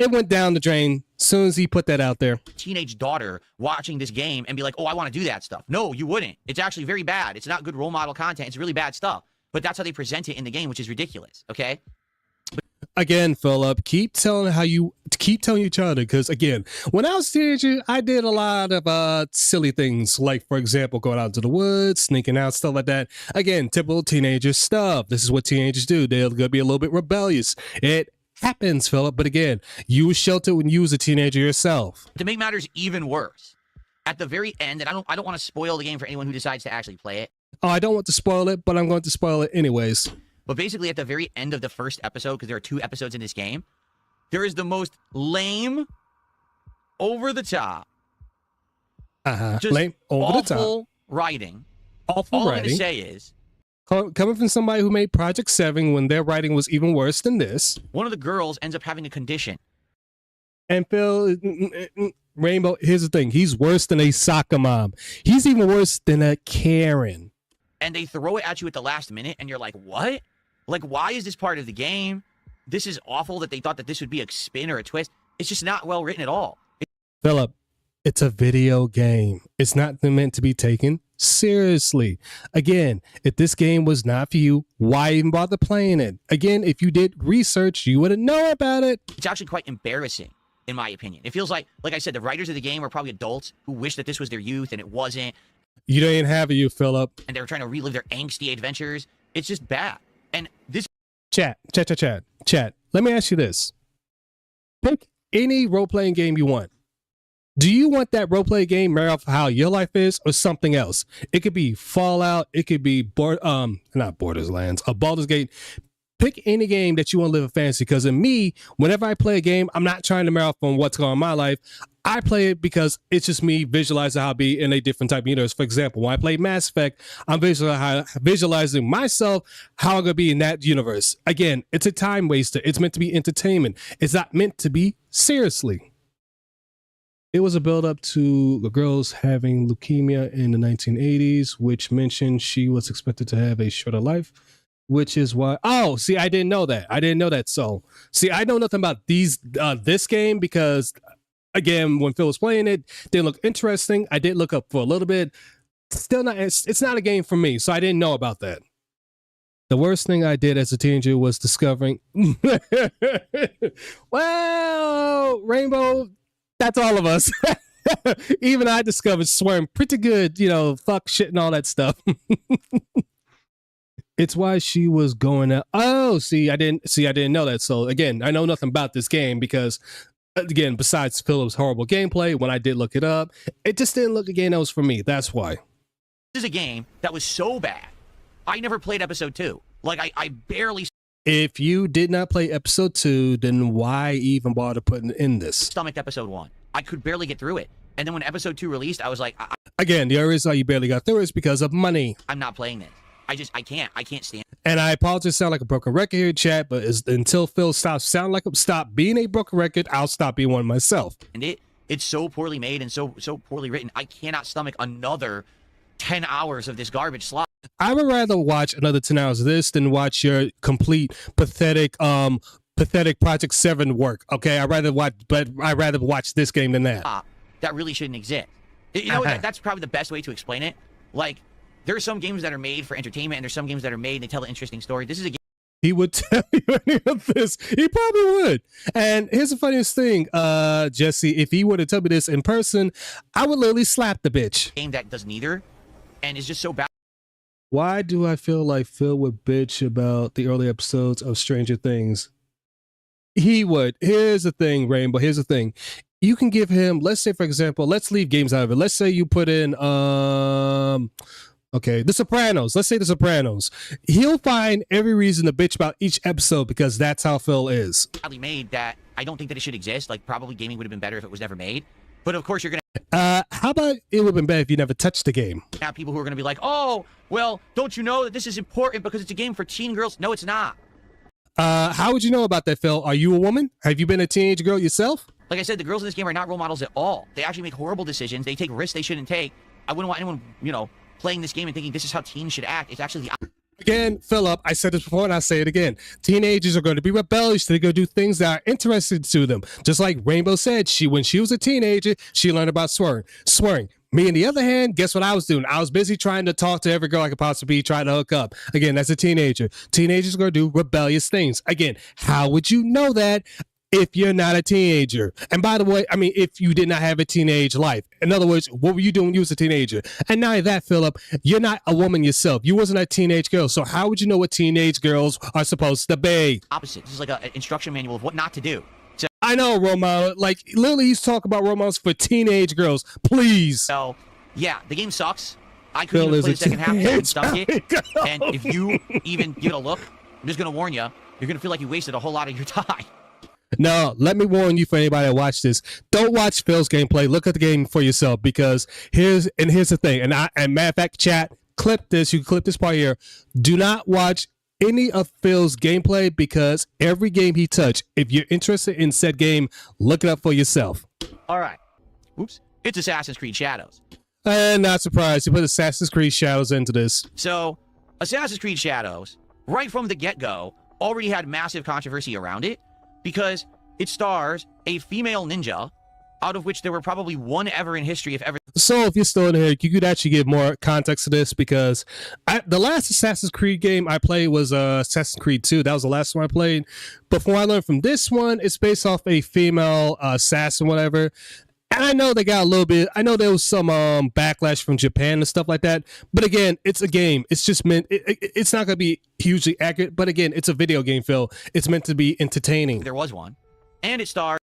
It went down the drain as soon as he put that out there. Teenage daughter watching this game and be like, oh, I want to do that stuff. No, you wouldn't. It's actually very bad. It's not good role model content. It's really bad stuff. But that's how they present it in the game, which is ridiculous, okay? again, Philip, keep telling each other, because again, when I was a teenager, I did a lot of silly things, like for example, going out to the woods, sneaking out, stuff like that. Again, typical teenager stuff. This is what teenagers do. They're gonna be a little bit rebellious. It happens, Philip, but again, you were sheltered when you was a teenager yourself. To make matters even worse, at the very end, and I don't want to spoil the game for anyone who decides to actually play it. Oh, I don't want to spoil it, but I'm going to spoil it anyways. But basically, at the very end of the first episode, because there are 2 episodes in this game, there is the most lame, over the top, just lame, over the top, awful writing. Awful All writing. I'm going to say is, coming from somebody who made Project 7 when their writing was even worse than this. one of the girls ends up having a condition. And Phil, Rainbow, here's the thing. He's worse than a soccer mom. He's even worse than a Karen. And they throw it at you at the last minute, and you're like, what? Like, why is this part of the game? This is awful that they thought that this would be a spin or a twist. It's just not well written at all. Philip, it's a video game. It's not meant to be taken seriously. Again, if this game was not for you, why even bother playing it? Again, if you did research, you wouldn't know about it. It's actually quite embarrassing, in my opinion. It feels like I said, the writers of the game are probably adults who wish that this was their youth, and it wasn't. You don't even have a you, Philip. And they were trying to relive their angsty adventures. It's just bad. And this... Chat. Let me ask you this. Pick any role-playing game you want. Do you want that role-play game mirror off how your life is, or something else? It could be Fallout. It could be not Borderlands, a Baldur's Gate. Pick any game that you want to live a fantasy. Because in me, whenever I play a game, I'm not trying to mirror off on what's going on in my life. I play it because it's just me visualizing how I'll be in a different type of universe. For example, when I play Mass Effect, I'm visualizing myself, how I'm going to be in that universe. Again, it's a time waster. It's meant to be entertainment. It's not meant to be seriously. It was a build-up to the girls having leukemia in the 1980s, which mentioned she was expected to have a shorter life, which is why... Oh, see, I didn't know that. So, see, I know nothing about this game because... Again, when Phil was playing it, didn't look interesting. I did look up for a little bit. Still not. It's not a game for me, so I didn't know about that. The worst thing I did as a teenager was discovering. Well, Rainbow, that's all of us. Even I discovered swearing pretty good. Fuck, shit, and all that stuff. It's why she was going out. Oh, I didn't know that. So again, I know nothing about this game because. Again, besides Philip's horrible gameplay, when I did look it up, it just didn't look a game that was for me. That's why. This is a game that was so bad. I never played episode 2. Like, I barely... If you did not play episode 2, then why even bother putting in this? Stomached episode 1. I could barely get through it. And then when episode 2 released, I was like... Again, the only reason why you barely got through is because of money. I'm not playing this. I can't stand it. And I apologize, sound like a broken record here, chat, but until Phil stop being a broken record, I'll stop being one myself. And it's so poorly made and so poorly written. I cannot stomach another 10 hours of this garbage slop. I would rather watch another 10 hours of this than watch your complete pathetic Project 7 work. Okay, I'd rather watch this game than that. That really shouldn't exist. That's probably the best way to explain it. Like, there are some games that are made for entertainment, and there's some games that are made and they tell an interesting story. This is a game. He would tell you any of this. He probably would. And here's the funniest thing, Jesse. If he were to tell me this in person, I would literally slap the bitch. Game that does neither, and is just so bad. Why do I feel like Phil would bitch about the early episodes of Stranger Things? He would. Here's the thing, Rainbow. Here's the thing. You can give him, let's say, for example, let's leave games out of it. Let's say you put in, okay, The Sopranos. Let's say The Sopranos. He'll find every reason to bitch about each episode because that's how Phil is. Badly made that I don't think that it should exist. Like, probably gaming would have been better if it was never made. But of course, you're gonna. How about it would have been better if you never touched the game? Have people who are gonna be like, oh, well, don't you know that this is important because it's a game for teen girls? No, it's not. How would you know about that, Phil? Are you a woman? Have you been a teenage girl yourself? Like I said, the girls in this game are not role models at all. They actually make horrible decisions. They take risks they shouldn't take. I wouldn't want anyone, playing this game and thinking this is how teens should act. It's actually the... Again, Philip, I said this before and I'll say it again. Teenagers are going to be rebellious. They're going to do things that are interesting to them. Just like Rainbow said, when she was a teenager, she learned about swearing. Me, on the other hand, guess what I was doing? I was busy trying to talk to every girl I could possibly try to hook up. Again, as a teenager. Teenagers are going to do rebellious things. Again, how would you know that if you're not a teenager? And by the way, I mean, if you did not have a teenage life. In other words, what were you doing when you was a teenager? And not only that, Philip, you're not a woman yourself. You wasn't a teenage girl. So how would you know what teenage girls are supposed to be? Opposite. This is like an instruction manual of what not to do. So, I know, role model. Like, literally, he's talking about role models for teenage girls. Please. so yeah, the game sucks. I couldn't even play the second half. I stunk it. And if you even give it a look, I'm just going to warn you, you're going to feel like you wasted a whole lot of your time. No, let me warn you for anybody that watch this. Don't watch Phil's gameplay. Look at the game for yourself, because here's the thing. And matter of fact, chat, clip this. You can clip this part here. Do not watch any of Phil's gameplay, because every game he touched, if you're interested in said game, look it up for yourself. All right. Oops. It's Assassin's Creed Shadows. And not surprised, you put Assassin's Creed Shadows into this. So, Assassin's Creed Shadows, right from the get-go, already had massive controversy around it, because it stars a female ninja, out of which there were probably one ever in history, if ever. So if you're still in here, you could actually give more context to this, because the last Assassin's Creed game I played was Assassin's Creed 2. That was the last one I played. But from what I learned from this one, it's based off a female assassin, whatever. And I know they got a little bit, I know there was some backlash from Japan and stuff like that. But again, it's a game. It's just meant, it's not going to be hugely accurate. But again, it's a video game, Phil. It's meant to be entertaining. There was one. And it stars.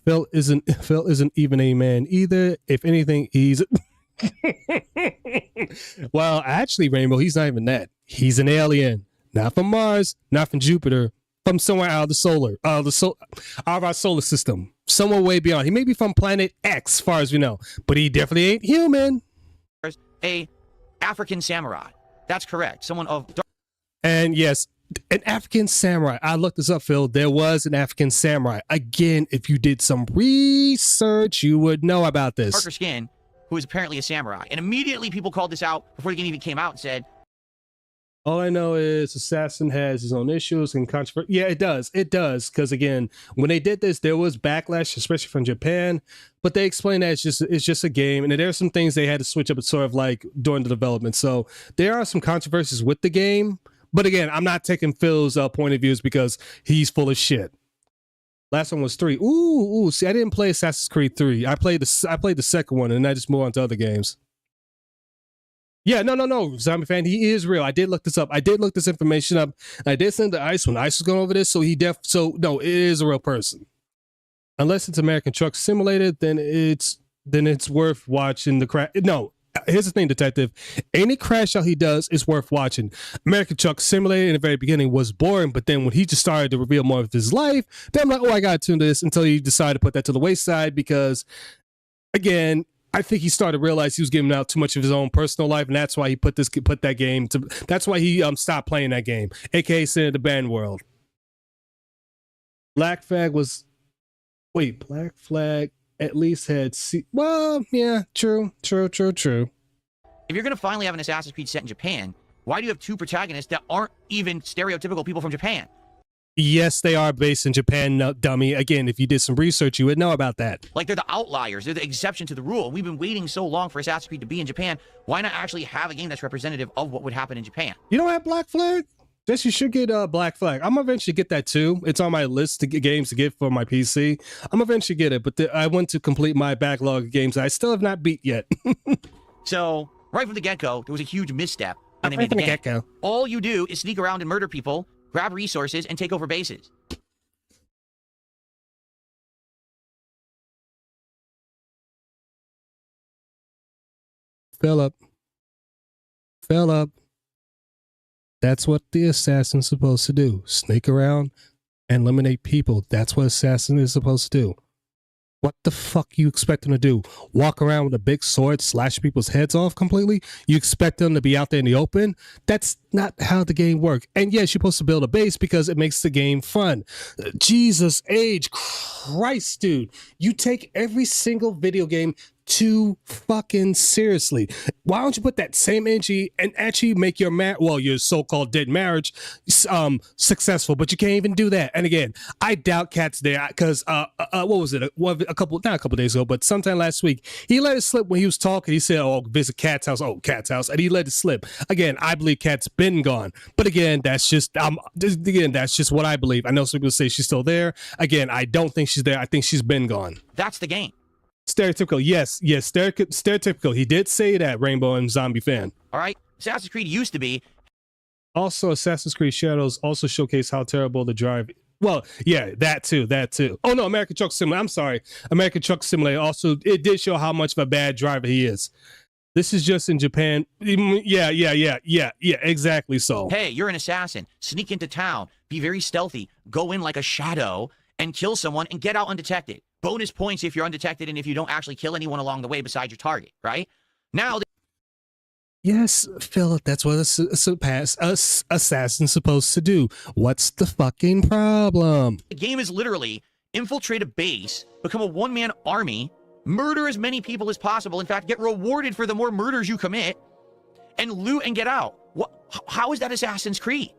Phil isn't even a man either. If anything, he's... Well, actually, Rainbow, he's not even that. He's an alien. Not from Mars, not from Jupiter. From somewhere out of our solar system, somewhere way beyond. He may be from planet X, as far as we know, but he definitely ain't human. A African samurai. That's correct. Someone of. And yes, an African samurai. I looked this up, Phil. There was an African samurai. Again, if you did some research, you would know about this. Darker skin, who is apparently a samurai. And immediately people called this out before the game even came out and said, all I know is Assassin has his own issues and controversy. Yeah, it does. It does. Because again, when they did this, there was backlash, especially from Japan. But they explained that it's just a game, and there are some things they had to switch up, sort of like during the development. So there are some controversies with the game. But again, I'm not taking Phil's point of views, because he's full of shit. Last one was 3. Ooh. See, I didn't play Assassin's Creed 3. I played the second one, and I just moved on to other games. Yeah, no, Zombie Fan, he is real. I did look this up. I did look this information up. I did send to Ice when Ice was going over this, so no, it is a real person. Unless it's American Truck Simulator, then it's worth watching the crash. No, here's the thing, Detective. Any crash out he does is worth watching. American Truck Simulator in the very beginning was boring, but then when he just started to reveal more of his life, then I'm like, oh, I gotta tune to this, until he decided to put that to the wayside, because again, I think he started to realize he was giving out too much of his own personal life, and that's why he put that game to. That's why he stopped playing that game, aka Sin the Band World. Black Flag at least had well, yeah, true. If you're gonna finally have an Assassin's Creed set in Japan, why do you have two protagonists that aren't even stereotypical people from Japan? Yes, they are based in Japan, no, dummy. Again, if you did some research, you would know about that. Like, they're the outliers. They're the exception to the rule. We've been waiting so long for Assassin's Creed to be in Japan. Why not actually have a game that's representative of what would happen in Japan? You don't have Black Flag? Yes, you should get Black Flag. I'm eventually get that too. It's on my list of games to get for my PC. I'm eventually get it, but I want to complete my backlog of games I still have not beat yet. So, right from the get-go, there was a huge misstep when they made the game. All you do is sneak around and murder people, grab resources, and take over bases. Philip. That's what the assassin's supposed to do. Sneak around and eliminate people. That's what assassin is supposed to do. What the fuck you expect them to do? Walk around with a big sword, slash people's heads off completely? You expect them to be out there in the open? That's not how the game works. And yes, you're supposed to build a base because it makes the game fun. Jesus H. Christ, dude. You take every single video game too fucking seriously. Why don't you put that same energy and actually make your your so-called dead marriage successful? But you can't even do that. And again, I doubt Cat's there because what was it? Not a couple days ago, but sometime last week, he let it slip when he was talking. He said, "Oh, visit Cat's house." Oh, Cat's house, and he let it slip. Again, I believe Cat's been gone. But again, that's just what I believe. I know some people say she's still there. Again, I don't think she's there. I think she's been gone. That's the game. Stereotypical, yes, stereotypical. He did say that, Rainbow and Zombie fan. All right, Assassin's Creed used to be. Also, Assassin's Creed Shadows also showcase how terrible the drive. Well, yeah, that too. Oh no, American Truck Simulator. I'm sorry, American Truck Simulator. Also, it did show how much of a bad driver he is. This is just in Japan. Yeah, exactly. So, hey, you're an assassin. Sneak into town. Be very stealthy. Go in like a shadow and kill someone and get out undetected. Bonus points if you're undetected and if you don't actually kill anyone along the way besides your target, right? Now, yes, Philip, that's what assassin's supposed to do. What's the fucking problem? the game is literally infiltrate a base, become a one-man army, murder as many people as possible. In fact, get rewarded for the more murders you commit, and loot and get out. What? How is that Assassin's Creed?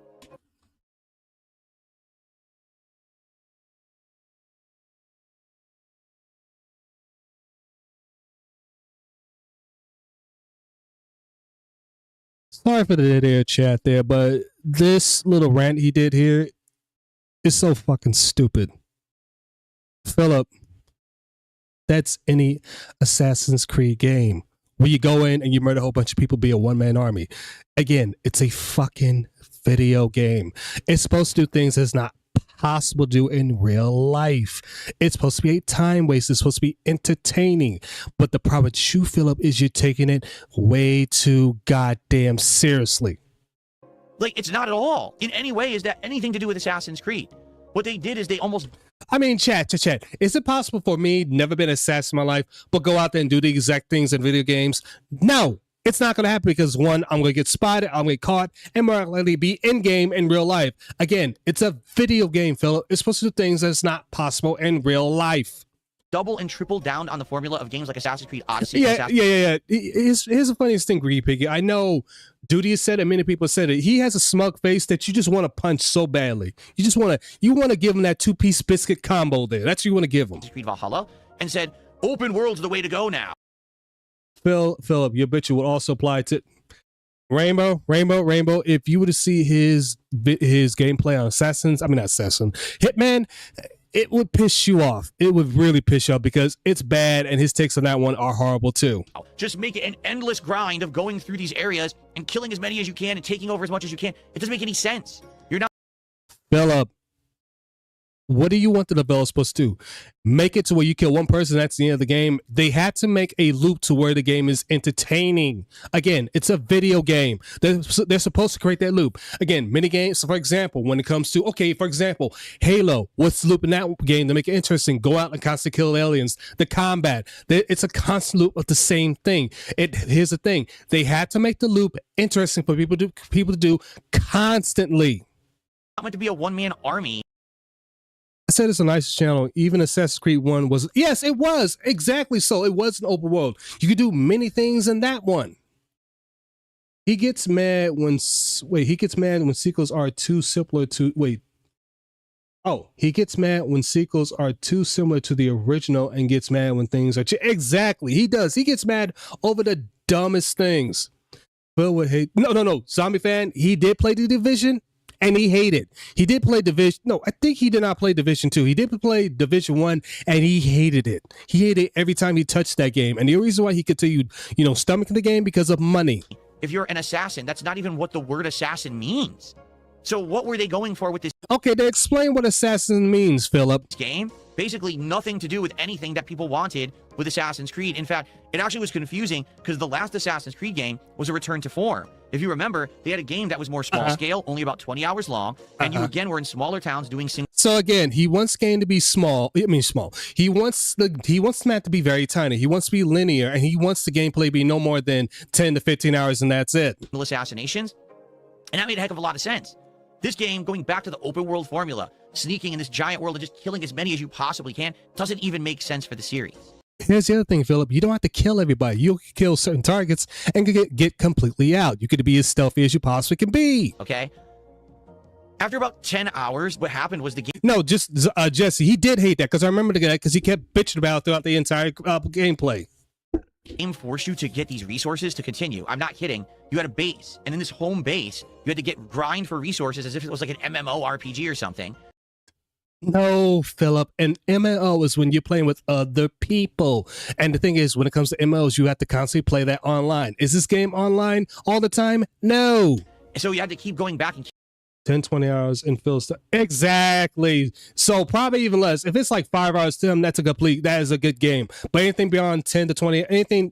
Sorry for the dead air chat there, but this little rant he did here is so fucking stupid. Philip, that's any Assassin's Creed game where you go in and you murder a whole bunch of people, be a one-man army. Again, it's a fucking video game. It's supposed to do things that's not possible to do in real life. It's supposed to be a time waste. It's supposed to be entertaining. But the problem with you, Philip, is you're taking it way too goddamn seriously. Like, it's not at all. In any way is that anything to do with Assassin's Creed. What they did is they almost... I mean, chat. Is it possible for me, never been an assassin in my life, but go out there and do the exact things in video games? No. It's not going to happen because, one, I'm going to get spotted, I'm going to get caught, and more likely be in-game in real life. Again, it's a video game, Philip. It's supposed to do things that's not possible in real life. Double and triple down on the formula of games like Assassin's Creed Odyssey. Yeah. Here's the funniest thing, Greedy Piggy. I know Duty has said it, many people said it. He has a smug face that you just want to punch so badly. You want to give him that two-piece biscuit combo there. That's what you want to give him. Creed Valhalla, and said, open world's the way to go now. Philip, your bitch would also apply to Rainbow. If you were to see his gameplay on Hitman, it would piss you off. It would really piss you off because it's bad, and his takes on that one are horrible too. Just make it an endless grind of going through these areas and killing as many as you can and taking over as much as you can. It doesn't make any sense. You're not. Philip, what do you want the developer supposed to do? Make it to where you kill one person, that's the end of the game. They had to make a loop to where the game is entertaining. Again, it's a video game. They're supposed to create that loop. Again, mini games, for example, when it comes to, for example, Halo, what's the loop in that game to make it interesting? Go out and constantly kill aliens. The combat, it's a constant loop of the same thing. Here's the thing. They had to make the loop interesting for people to do constantly. Not meant to be a one-man army. I said it's a nice channel. Even Assassin's Creed 1 was. Yes, it was. Exactly so. It was an open world. You could do many things in that one. He gets mad when sequels are too similar to. He gets mad when sequels are too similar to the original and gets mad when things are. Exactly. He does. He gets mad over the dumbest things. Phil would hate. No. Zombie fan, he did play The Division. And he hated. He did play Division. No, I think he did not play Division 2. He did play Division 1, and he hated it. He hated it every time he touched that game. And the reason why he continued, stomaching the game because of money. If you're an assassin, that's not even what the word assassin means. So what were they going for with this? Okay, to explain what assassin means, Philip. Game? Basically nothing to do with anything that people wanted with Assassin's Creed. In fact, it actually was confusing because the last Assassin's Creed game was a return to form. If you remember, they had a game that was more small scale, only about 20 hours long, and you again were in smaller towns doing single. So again, he wants game to be small. Small. He wants the map to be very tiny. He wants to be linear, and he wants the gameplay to be no more than 10 to 15 hours, and that's it. Assassinations. And that made a heck of a lot of sense. This game, going back to the open world formula, sneaking in this giant world and just killing as many as you possibly can, doesn't even make sense for the series. Here's the other thing, Philip. You don't have to kill everybody. You can kill certain targets and get completely out. You could be as stealthy as you possibly can be. Okay? After about 10 hours, what happened was the game... No, just Jesse. He did hate that because I remember the guy because he kept bitching about it throughout the entire gameplay. Game forced you to get these resources to continue. I'm not kidding. You had a base, and in this home base, you had to grind for resources as if it was like an MMO RPG or something. No, Philip. An MMO is when you're playing with other people. And the thing is, when it comes to MMOs, you have to constantly play that online. Is this game online all the time? No. So you had to keep going back and 10, 20 hours in Phil's time. Exactly. So probably even less. If it's like 5 hours to him, that is a good game. But anything beyond 10 to 20, anything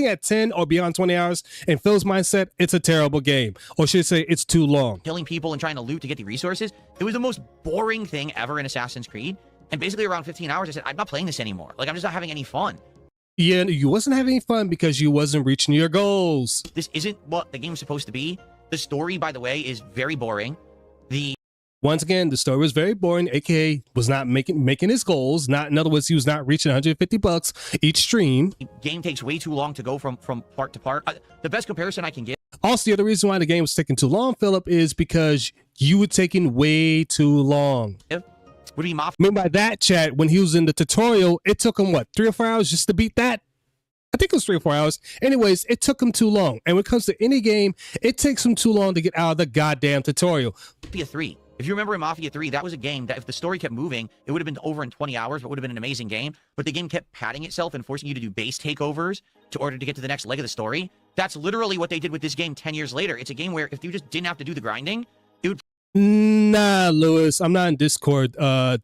at 10 or beyond 20 hours, in Phil's mindset, it's a terrible game. Or should I say it's too long. killing people and trying to loot to get the resources. It was the most boring thing ever in Assassin's Creed. And basically around 15 hours, I said, I'm not playing this anymore. Like, I'm just not having any fun. Yeah, you wasn't having fun because you wasn't reaching your goals. This isn't what the game's supposed to be. The story, by the way, is very boring. Once again, the story was very boring, aka was not making his goals. In other words, he was not reaching $150 each stream. The game takes way too long to go from part to part. The best comparison I can get. Also, the other reason why the game was taking too long, Philip, is because you were taking way too long. Would be Mafia. I mean, by that, chat, when he was in the tutorial, it took him, what, 3 or 4 hours just to beat that? I think it was 3 or 4 hours. Anyways, it took him too long. And when it comes to any game, it takes him too long to get out of the goddamn tutorial. Mafia 3. If you remember in Mafia 3, that was a game that if the story kept moving, it would have been over in 20 hours, but would have been an amazing game. But the game kept padding itself and forcing you to do base takeovers in order to get to the next leg of the story. That's literally what they did with this game 10 years later. It's a game where if you just didn't have to do the grinding, it would... Nah, Lewis, I'm not in Discord. I'm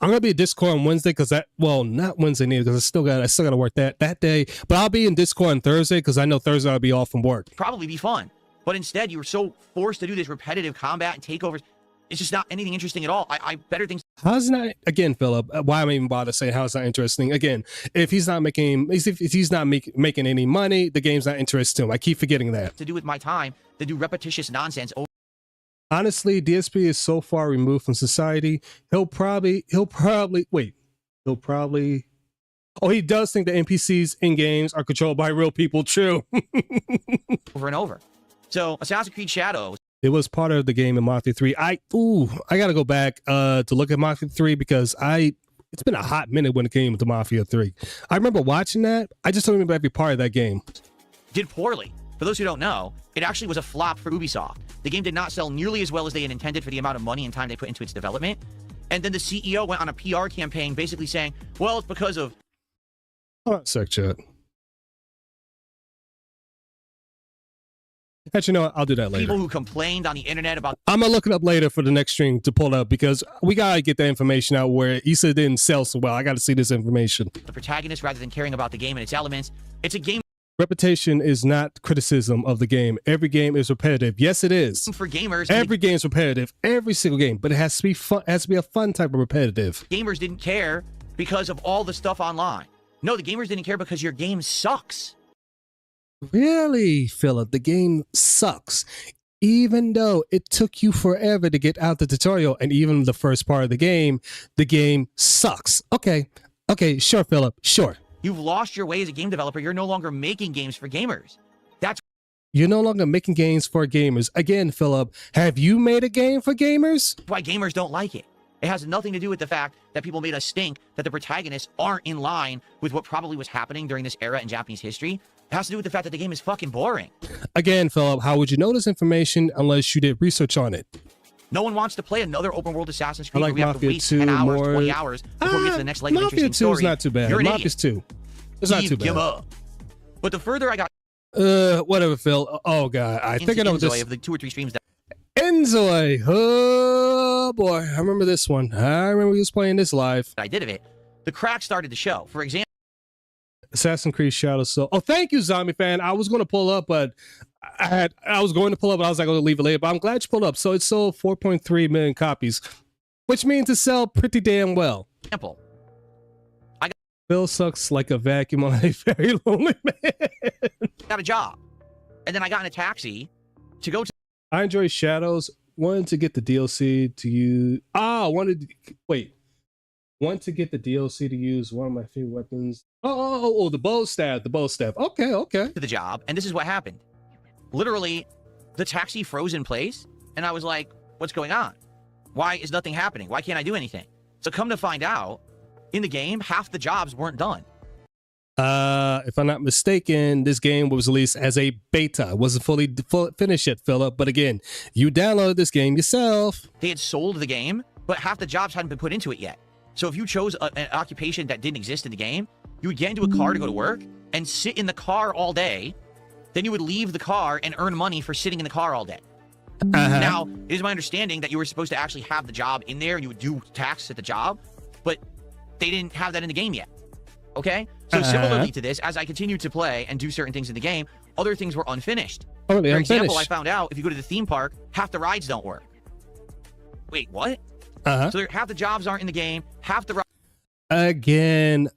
gonna be in Discord on Wednesday because not Wednesday neither because I still gotta work that day. But I'll be in Discord on Thursday because I know Thursday I'll be off from work. Probably be fun. But instead, you were so forced to do this repetitive combat and takeovers. It's just not anything interesting at all. I better things. How's not again, Philip? Why am I even bother saying how it's not interesting? Again, if he's not making any money, the game's not interesting to him. I keep forgetting that. To do with my time to do repetitious nonsense. Honestly, DSP is so far removed from society. He'll probably. Oh, he does think the NPCs in games are controlled by real people. True. Over and over. So Assassin's Creed Shadows. It was part of the game in Mafia 3. I gotta go back to look at Mafia 3 because it's been a hot minute when it came to Mafia 3. I remember watching that. I just don't remember every part of that game. Did poorly. For those who don't know, it actually was a flop for Ubisoft. The game did not sell nearly as well as they had intended for the amount of money and time they put into its development. And then the CEO went on a PR campaign basically saying, well, it's because of... Hold on a sec, chat. Actually, no, I'll do that later. People who complained on the internet about... I'm going to look it up later for the next stream to pull up because we got to get that information out where he said it didn't sell so well. I got to see this information. The protagonist rather than caring about the game and its elements. It's a game... Reputation is not criticism of the game. Every game is repetitive. Yes, it is. For gamers... Every game is repetitive. Every single game. But it has to be fun. It has to be a fun type of repetitive. Gamers didn't care because of all the stuff online. No, the gamers didn't care because your game sucks. Really, Philip, the game sucks. Even though it took you forever to get out the tutorial and even the first part of the game sucks. Okay, sure, Philip, sure. You've lost your way as a game developer. You're no longer making games for gamers. You're no longer making games for gamers. Again, Philip, have you made a game for gamers? Why gamers don't like it. It has nothing to do with the fact that people made us think that the protagonists aren't in line with what probably was happening during this era in Japanese history. It has to do with the fact that the game is fucking boring. Again, Philip, how would you know this information unless you did research on it? No one wants to play another open world Assassin's Creed like where we have to waste 10 hours, 20 hours before we get to the next leg of interesting story. Mafia 2 is not too bad. Mafia 2. It's not too bad. Give up. But the further I got... whatever, Phil. Oh, God. I think I know what this... of the 2 or 3 streams that... Enzoy. Oh, boy. I remember this one. I remember he was playing this live. I did of it. The crack started the show. For example... Assassin's Creed Shadows. So, thank you, Zombie Fan. I was going to pull up, but I was going to pull up, but I was like, going to leave it later. But I'm glad you pulled up. So it sold 4.3 million copies, which means it sell pretty damn well. Example. Phil sucks like a vacuum on a very lonely man. Got a job, and then I got in a taxi to go to I enjoy Shadows. Wanted to get the DLC to use. Want to get the DLC to use one of my favorite weapons. The bow staff. The bow staff. Okay. To the job, and this is what happened. Literally, the taxi froze in place, and I was like, what's going on? Why is nothing happening? Why can't I do anything? So come to find out, in the game, half the jobs weren't done. If I'm not mistaken, this game was released as a beta. It wasn't fully finished yet, Philip. But again, you downloaded this game yourself. They had sold the game, but half the jobs hadn't been put into it yet. So if you chose an occupation that didn't exist in the game, you would get into a car to go to work and sit in the car all day. Then you would leave the car and earn money for sitting in the car all day. Now, it is my understanding that you were supposed to actually have the job in there and you would do tasks at the job, but they didn't have that in the game yet. Okay? So similarly to this, as I continued to play and do certain things in the game, other things were unfinished. For example, I found out if you go to the theme park, half the rides don't work. Wait, what? So half the jobs aren't in the game, half the Again,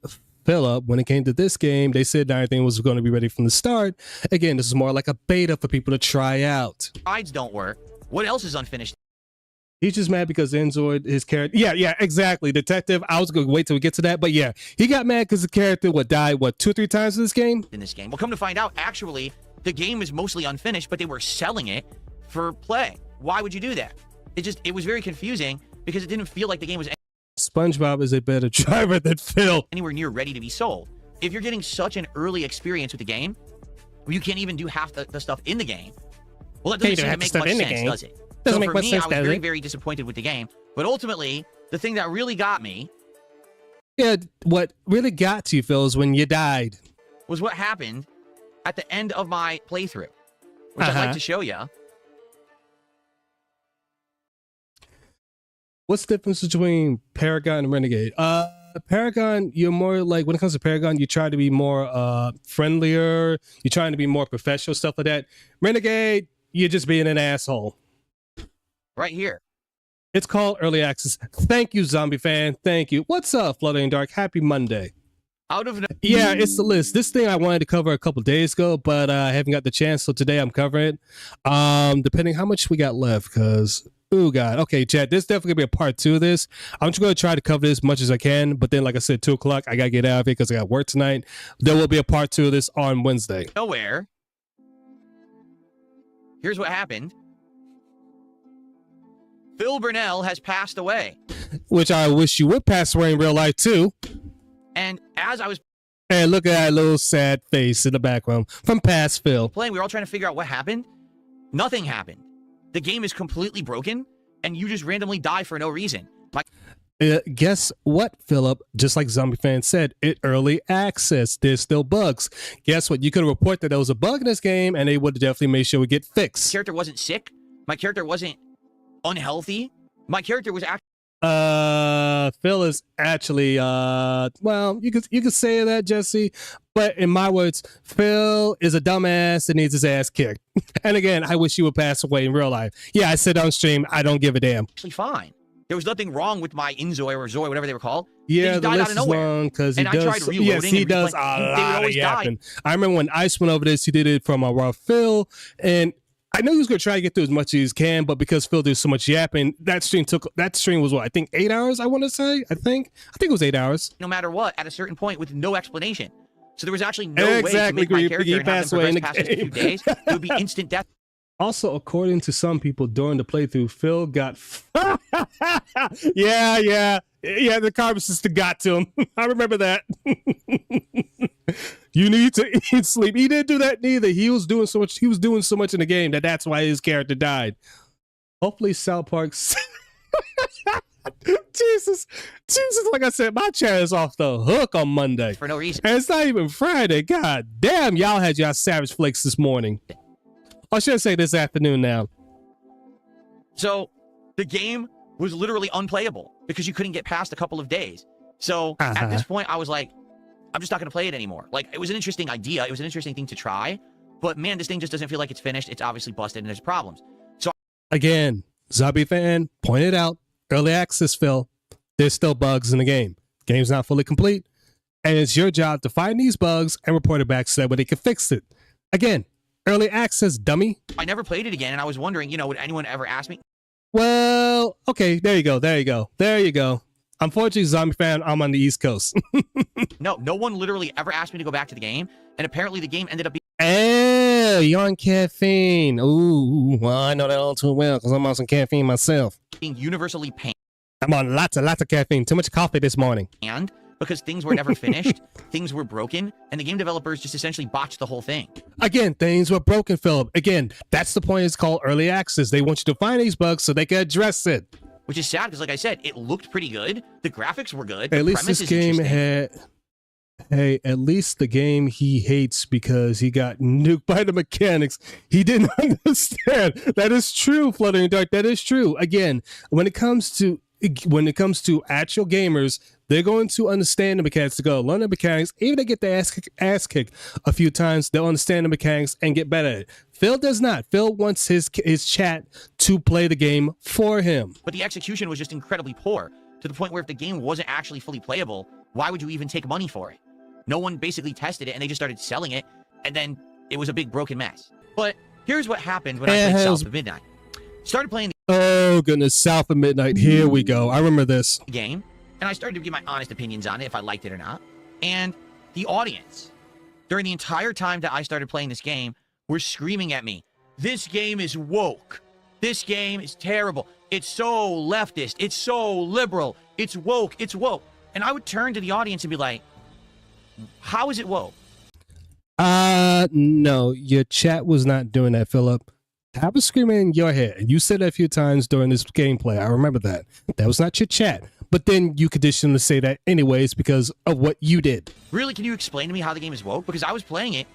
Philip, when it came to this game, they said everything was going to be ready from the start. Again, this is more like a beta for people to try out. rides don't work. What else is unfinished? He's just mad because enjoyed his character. Yeah, exactly. Detective, I was going to wait till we get to that. But yeah, he got mad because the character died 2 or 3 times in this game? In this game. Well, come to find out, actually, the game is mostly unfinished, but they were selling it for play. Why would you do that? It was very confusing because it didn't feel like the game was SpongeBob is a better driver than Phil. Anywhere near ready to be sold. If you're getting such an early experience with the game, where you can't even do half the stuff in the game, well, that doesn't seem to make much sense, does it? So for me, I was very, very disappointed with the game. But ultimately, the thing that really got me... Yeah, what really got you, Phil, is when you died. Was what happened at the end of my playthrough, which I'd like to show you. What's the difference between Paragon and Renegade? Paragon, you're more like, when it comes to Paragon, you try to be more friendlier. You're trying to be more professional, stuff like that. Renegade, you're just being an asshole. Right here. It's called Early Access. Thank you, Zombie Fan. Thank you. What's up, Fluttering Dark? Happy Monday. Yeah, it's the list. This thing I wanted to cover a couple days ago, but I haven't got the chance, so today I'm covering it. Depending how much we got left, because... Oh, God. Okay, Chad, there's definitely going to be a part 2 of this. I'm just going to try to cover this as much as I can, but then, like I said, 2 o'clock, I got to get out of here because I got work tonight. There will be a part 2 of this on Wednesday. Nowhere. Here's what happened. Phil Burnell has passed away. Which I wish you would pass away in real life, too. And as I was... And look at that little sad face in the background from past Phil. Playing, we were all trying to figure out what happened. Nothing happened. The game is completely broken, and you just randomly die for no reason. Guess what, Philip? Just like Zombie Fan said, it early access. There's still bugs. Guess what? You could report that there was a bug in this game, and they would definitely make sure it would get fixed. My character wasn't sick. My character wasn't unhealthy. My character was actually... Phil is actually, well, you could say that, Jesse, but in my words, Phil is a dumbass that needs his ass kicked. And again, I wish he would pass away in real life. Yeah, I said on stream, I don't give a damn. Actually fine. There was nothing wrong with my Inzoi or Zoi, whatever they were called. Yeah, the list is long because he does. I tried reloading. Yes, he does a lot of yapping. I remember when Ice went over this, he did it from Raw Phil, and I know he was going to try to get through as much as he can, but because Phil did so much yapping, that stream was what, I think 8 hours, I want to say? I think it was 8 hours. No matter what, at a certain point with no explanation. So there was actually no way to make my character and have them progress past a few days. It would be instant death. Also, according to some people during the playthrough, Phil got... Yeah, the carbon sister got to him. I remember that. You need to eat, sleep. He didn't do that neither. He was doing so much in the game that's why his character died. Hopefully South Park's... Jesus, like I said, my chat is off the hook on Monday. For no reason. And it's not even Friday. God damn, y'all had y'all Savage Flakes this morning. I should say this afternoon now. So the game was literally unplayable because you couldn't get past a couple of days. So at this point, I was like, I'm just not going to play it anymore. Like, it was an interesting idea. It was an interesting thing to try. But man, this thing just doesn't feel like it's finished. It's obviously busted and there's problems. So again, Zombie Fan pointed out, early access, Phil, there's still bugs in the game. Game's not fully complete. And it's your job to find these bugs and report it back so that way they can fix it. Again, Early access, dummy. I never played it again, and I was wondering, you know, would anyone ever ask me? Well, okay, there you go. There you go. There you go. Unfortunately, zombie fan, I'm on the East Coast. No one literally ever asked me to go back to the game, and apparently the game ended up Hey, you're on caffeine. Ooh, well, I know that all too well because I'm on some caffeine myself. being universally panned. I'm on lots of caffeine. Too much coffee this morning. And because things were never finished, things were broken, and the game developers just essentially botched the whole thing. Again, things were broken, Philip. Again, that's the point. It's called early access. They want you to find these bugs so they can address it. Which is sad because, like I said, it looked pretty good. The graphics were good. At least this game had... Hey, at least the game he hates because he got nuked by the mechanics. He didn't understand. That is true, Fluttering Dark. That is true. Again, when it comes to actual gamers, they're going to understand the mechanics to go learn the mechanics. Even if they get their ass kicked a few times, they'll understand the mechanics and get better at it. Phil does not. Phil wants his chat to play the game for him. But the execution was just incredibly poor, to the point where if the game wasn't actually fully playable, why would you even take money for it? No one basically tested it, and they just started selling it, and then it was a big broken mess. But here's what happened when I played South of Midnight. Started playing Oh, goodness, South of Midnight. Here we go. I remember this game, and I started to give my honest opinions on it, if I liked it or not. And the audience, during the entire time that I started playing this game, were screaming at me, "This game is woke. This game is terrible. It's so leftist. It's so liberal. It's woke. It's woke." And I would turn to the audience and be like, how is it woke? No, your chat was not doing that, Philip. I was screaming in your head. You said that a few times during this gameplay. I remember that. That was not your chat. But then you conditioned to say that anyways because of what you did. Really, can you explain to me how the game is woke? Because I was playing it,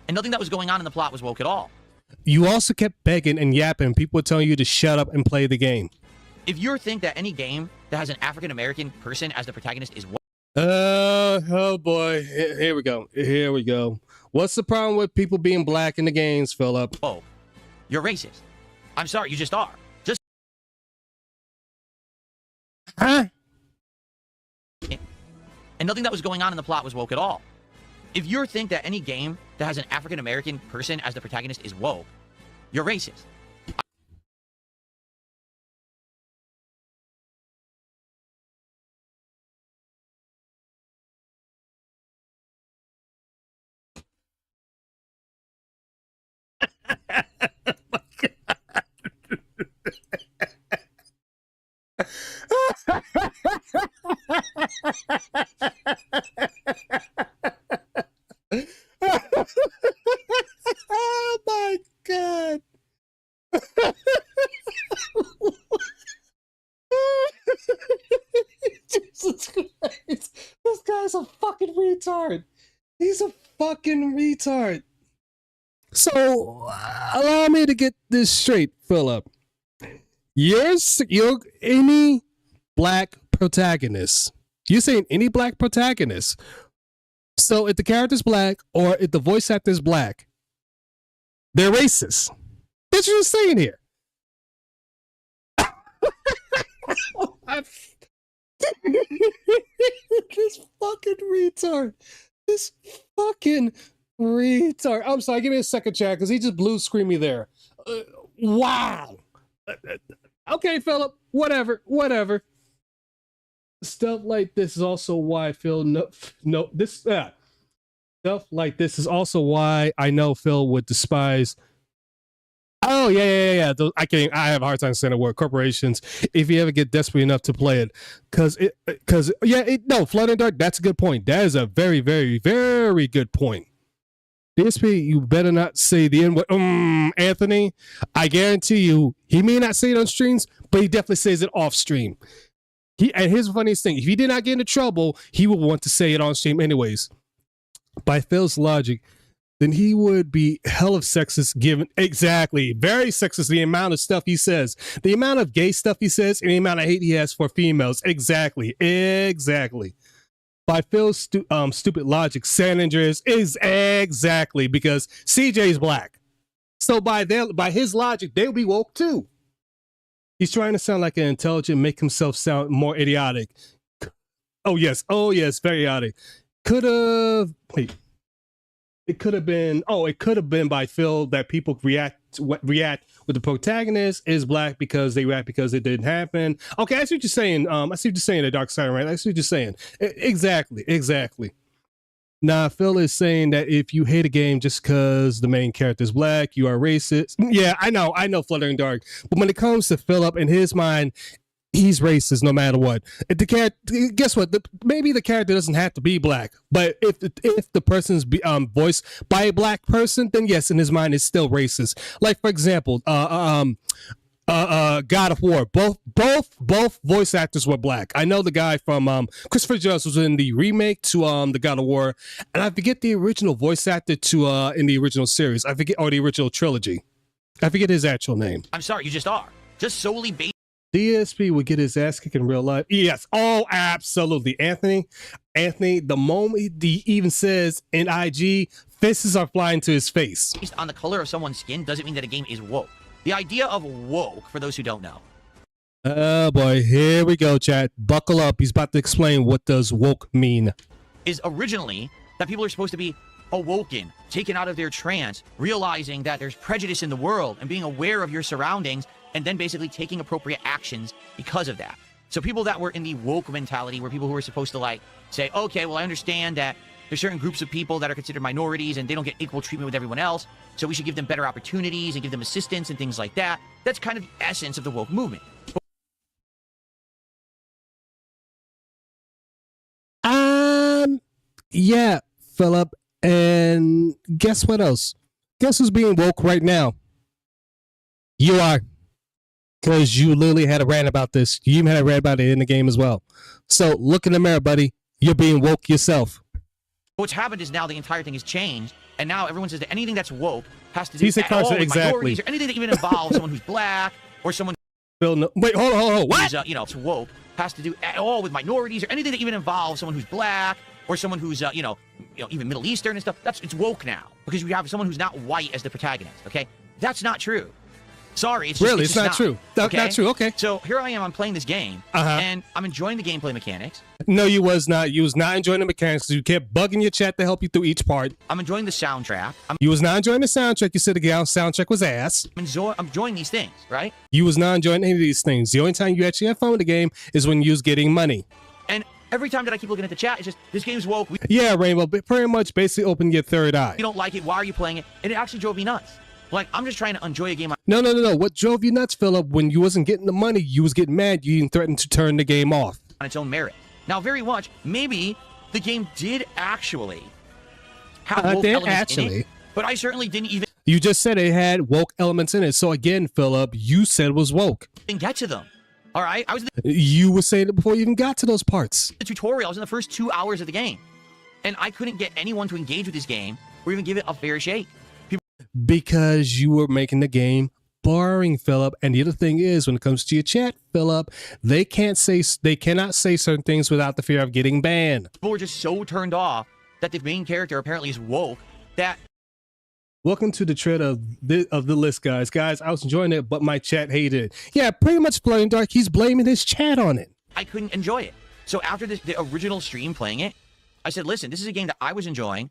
and nothing that was going on in the plot was woke at all. You also kept begging and yapping. People were telling you to shut up and play the game. If you think that any game that has an African-American person as the protagonist is woke, oh boy. Here we go. Here we go. What's the problem with people being black in the games, Philip? oh, you're racist. I'm sorry, you just are. Just Huh? and nothing that was going on in the plot was woke at all. If you think that any game that has an African-American person as the protagonist is woke, you're racist. Oh my god. Jesus Christ. This guy's a fucking retard. He's a fucking retard. So, allow me to get this straight, Philip. You're any black protagonist. You're saying any black protagonist. So if the character's black or if the voice actor's black, they're racist. That's what you're saying here. This fucking retard. This fucking retard. I'm sorry, give me a second, chat, because he just blue screened me there. Wow. Okay, Philip. Whatever. Stuff like this is also why Phil stuff like this is also why I know Phil would despise. Oh yeah. I have a hard time saying the word corporations if you ever get desperate enough to play it, no, Flood and Dark. That's a good point. That is a very, very, very good point. DSP, you better not say the N word. Anthony, I guarantee you, he may not say it on streams, but he definitely says it off stream. And here's the funniest thing: if he did not get into trouble, he would want to say it on stream anyways. By Phil's logic, then he would be hell of sexist given exactly very sexist the amount of stuff he says, the amount of gay stuff he says, and the amount of hate he has for females. Exactly. By Phil's stupid logic, San Andreas is exactly because CJ is black. So by his logic, they'll be woke too. He's trying to sound like an intelligent, make himself sound more idiotic. Oh yes, very idiotic. Wait. It could have been. Oh, it could have been by Phil that people react with the protagonist is black because they react because it didn't happen. Okay, I see what you're saying. I see what you're saying. The dark side, right? I see what you're saying. Exactly. Nah, Phil is saying that if you hate a game just because the main character is black, you are racist. Yeah, I know, Fluttering Dark. But when it comes to Philip, in his mind, he's racist no matter what. If the character, guess what? Maybe the character doesn't have to be black, but if the person's voiced by a black person, then yes, in his mind, it's still racist. Like for example, God of War. Both voice actors were black. I know the guy from Christopher Jones was in the remake to the God of War, and I forget the original voice actor to in the original series. I forget, or the original trilogy. I forget his actual name. I'm sorry, you just are. Just solely based. DSP would get his ass kicked in real life. Yes. Oh, absolutely. Anthony, the moment he even says in IG, fists are flying to his face. Based on the color of someone's skin doesn't mean that a game is woke. The idea of woke, for those who don't know. Oh boy, here we go, chat. Buckle up. He's about to explain what does woke mean. Is originally that people are supposed to be awoken, taken out of their trance, realizing that there's prejudice in the world and being aware of your surroundings, and then basically taking appropriate actions because of that. So people that were in the woke mentality were people who were supposed to like say, okay, well, I understand that there's certain groups of people that are considered minorities and they don't get equal treatment with everyone else, so we should give them better opportunities and give them assistance and things like that. That's kind of the essence of the woke movement. Yeah, Philip. And guess what else? Guess who's being woke right now? You are. Because you literally had a rant about this. You even had a rant about it in the game as well. So look in the mirror, buddy. You're being woke yourself. What's happened is now the entire thing has changed, and now everyone says that anything that's woke has to do with minorities, or anything that even involves someone who's black or someone. Phil, no, wait, hold on. What? Who's, it's woke has to do at all with minorities or anything that even involves someone who's black or someone who's even Middle Eastern and stuff. It's woke now because you have someone who's not white as the protagonist. Okay, that's not true. Sorry, it's just, really, it's not true. That's not true. Okay. So here I am. I'm playing this game, and I'm enjoying the gameplay mechanics. No, you was not. You was not enjoying the mechanics. You kept bugging your chat to help you through each part. I'm enjoying the soundtrack. You was not enjoying the soundtrack. You said the soundtrack was ass. I'm enjoying these things, right? You was not enjoying any of these things. The only time you actually have fun with the game is when you was getting money. And every time that I keep looking at the chat, it's just, this game's woke. Yeah, Rainbow, but pretty much basically open your third eye. You don't like it. Why are you playing it? And it actually drove me nuts. Like, I'm just trying to enjoy a game. No. What drove you nuts, Philip? When you wasn't getting the money, you was getting mad. You even threatened to turn the game off. On its own merit. Now, very much, maybe the game did actually have woke elements in it, but I certainly didn't even... You just said it had woke elements in it. So again, Philip, you said it was woke. Didn't get to them. All right? I was You were saying it before you even got to those parts. The tutorial. I was in the first 2 hours of the game. And I couldn't get anyone to engage with this game or even give it a fair shake. Because you were making the game boring, Philip. And the other thing is, when it comes to your chat, Philip, they cannot say certain things without the fear of getting banned. People were just so turned off that the main character apparently is woke that... Welcome to the thread of the list, guys. Guys, I was enjoying it, but my chat hated it. Yeah, pretty much Fluttering Dark. He's blaming his chat on it. I couldn't enjoy it. So after the original stream playing it, I said, listen, this is a game that I was enjoying.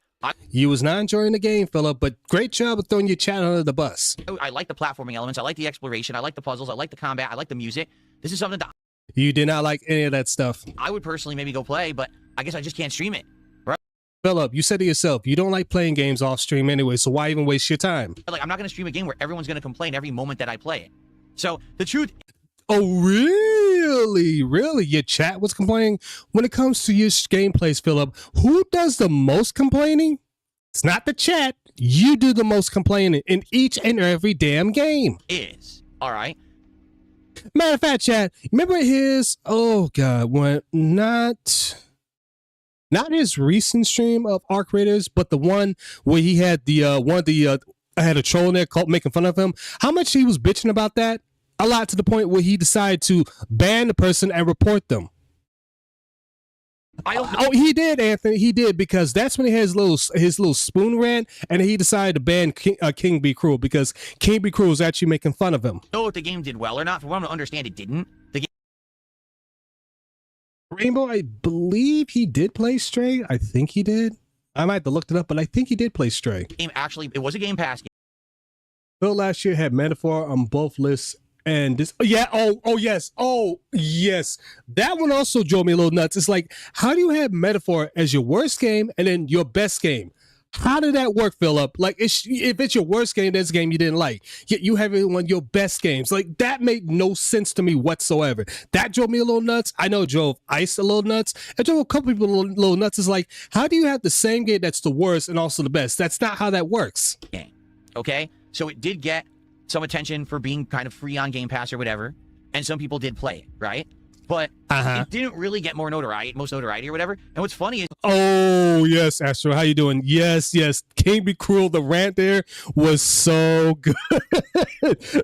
You was not enjoying the game, Philip, but great job of throwing your chat under the bus. I like the platforming elements. I like the exploration. I like the puzzles. I like the combat. I like the music. This is something that... You did not like any of that stuff. I would personally maybe go play, but I guess I just can't stream it. Right? Philip, you said to yourself, you don't like playing games off stream anyway, so why even waste your time? Like, I'm not going to stream a game where everyone's going to complain every moment that I play it. So the truth... Oh, really? Really? Your chat was complaining? When it comes to your gameplays, Philip, who does the most complaining? It's not the chat. You do the most complaining in each and every damn game. All right. Matter of fact, chat, remember his, oh God, not his recent stream of Arc Raiders, but the one where he had the, had a troll in there called making fun of him. How much he was bitching about that? A lot, to the point where he decided to ban the person and report them. Oh, he did, Anthony. He did, because that's when he had his little spoon rant, and he decided to ban King Be Cruel because King Be Cruel was actually making fun of him. Know if the game did well or not. For what I'm to understand, it didn't. The game... Rainbow, I believe he did play straight. I think he did. I might have to look it up, but I think he did play Stray. game actually, it was a Game Pass game. Phil last year had Metaphor on both lists, and this, yeah, oh yes, that one also drove me a little nuts. It's like, how do you have Metaphor as your worst game and then your best game? How did that work, Philip? Like, if it's your worst game, that's a game you didn't like. Yet you have it one of your best games. Like, that made no sense to me whatsoever. That drove me a little nuts. I know it drove Ice a little nuts. It drove a couple people a little nuts. It's like, how do you have the same game that's the worst and also the best? That's not how that works. Game. Okay? So it did get some attention for being kind of free on Game Pass or whatever, and some people did play it, right? But it didn't really get most notoriety or whatever. And what's funny is, oh yes, Astro, how you doing? Yes, King Be Cruel. The rant there was so good.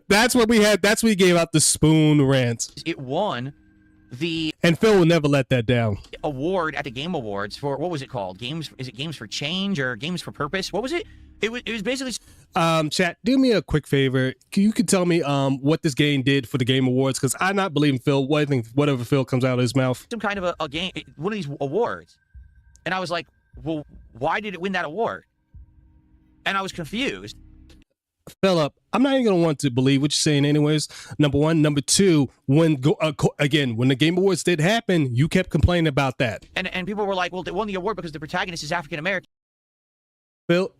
That's what we had. That's what we gave out the spoon rant. It won the and Phil will never let that down. Award at the Game Awards for, what was it called? Games? Is it Games for Change or Games for Purpose? What was it? It was basically. Chat, do me a quick favor. You could tell me what this game did for the Game Awards, because I'm not believing Phil. I think whatever Phil comes out of his mouth. Some kind of a game, one of these awards, and I was like, well, why did it win that award? And I was confused. Philip, I'm not even gonna want to believe what you're saying, anyways. Number one, number two, when the Game Awards did happen, you kept complaining about that, and people were like, well, they won the award because the protagonist is African American. Phil,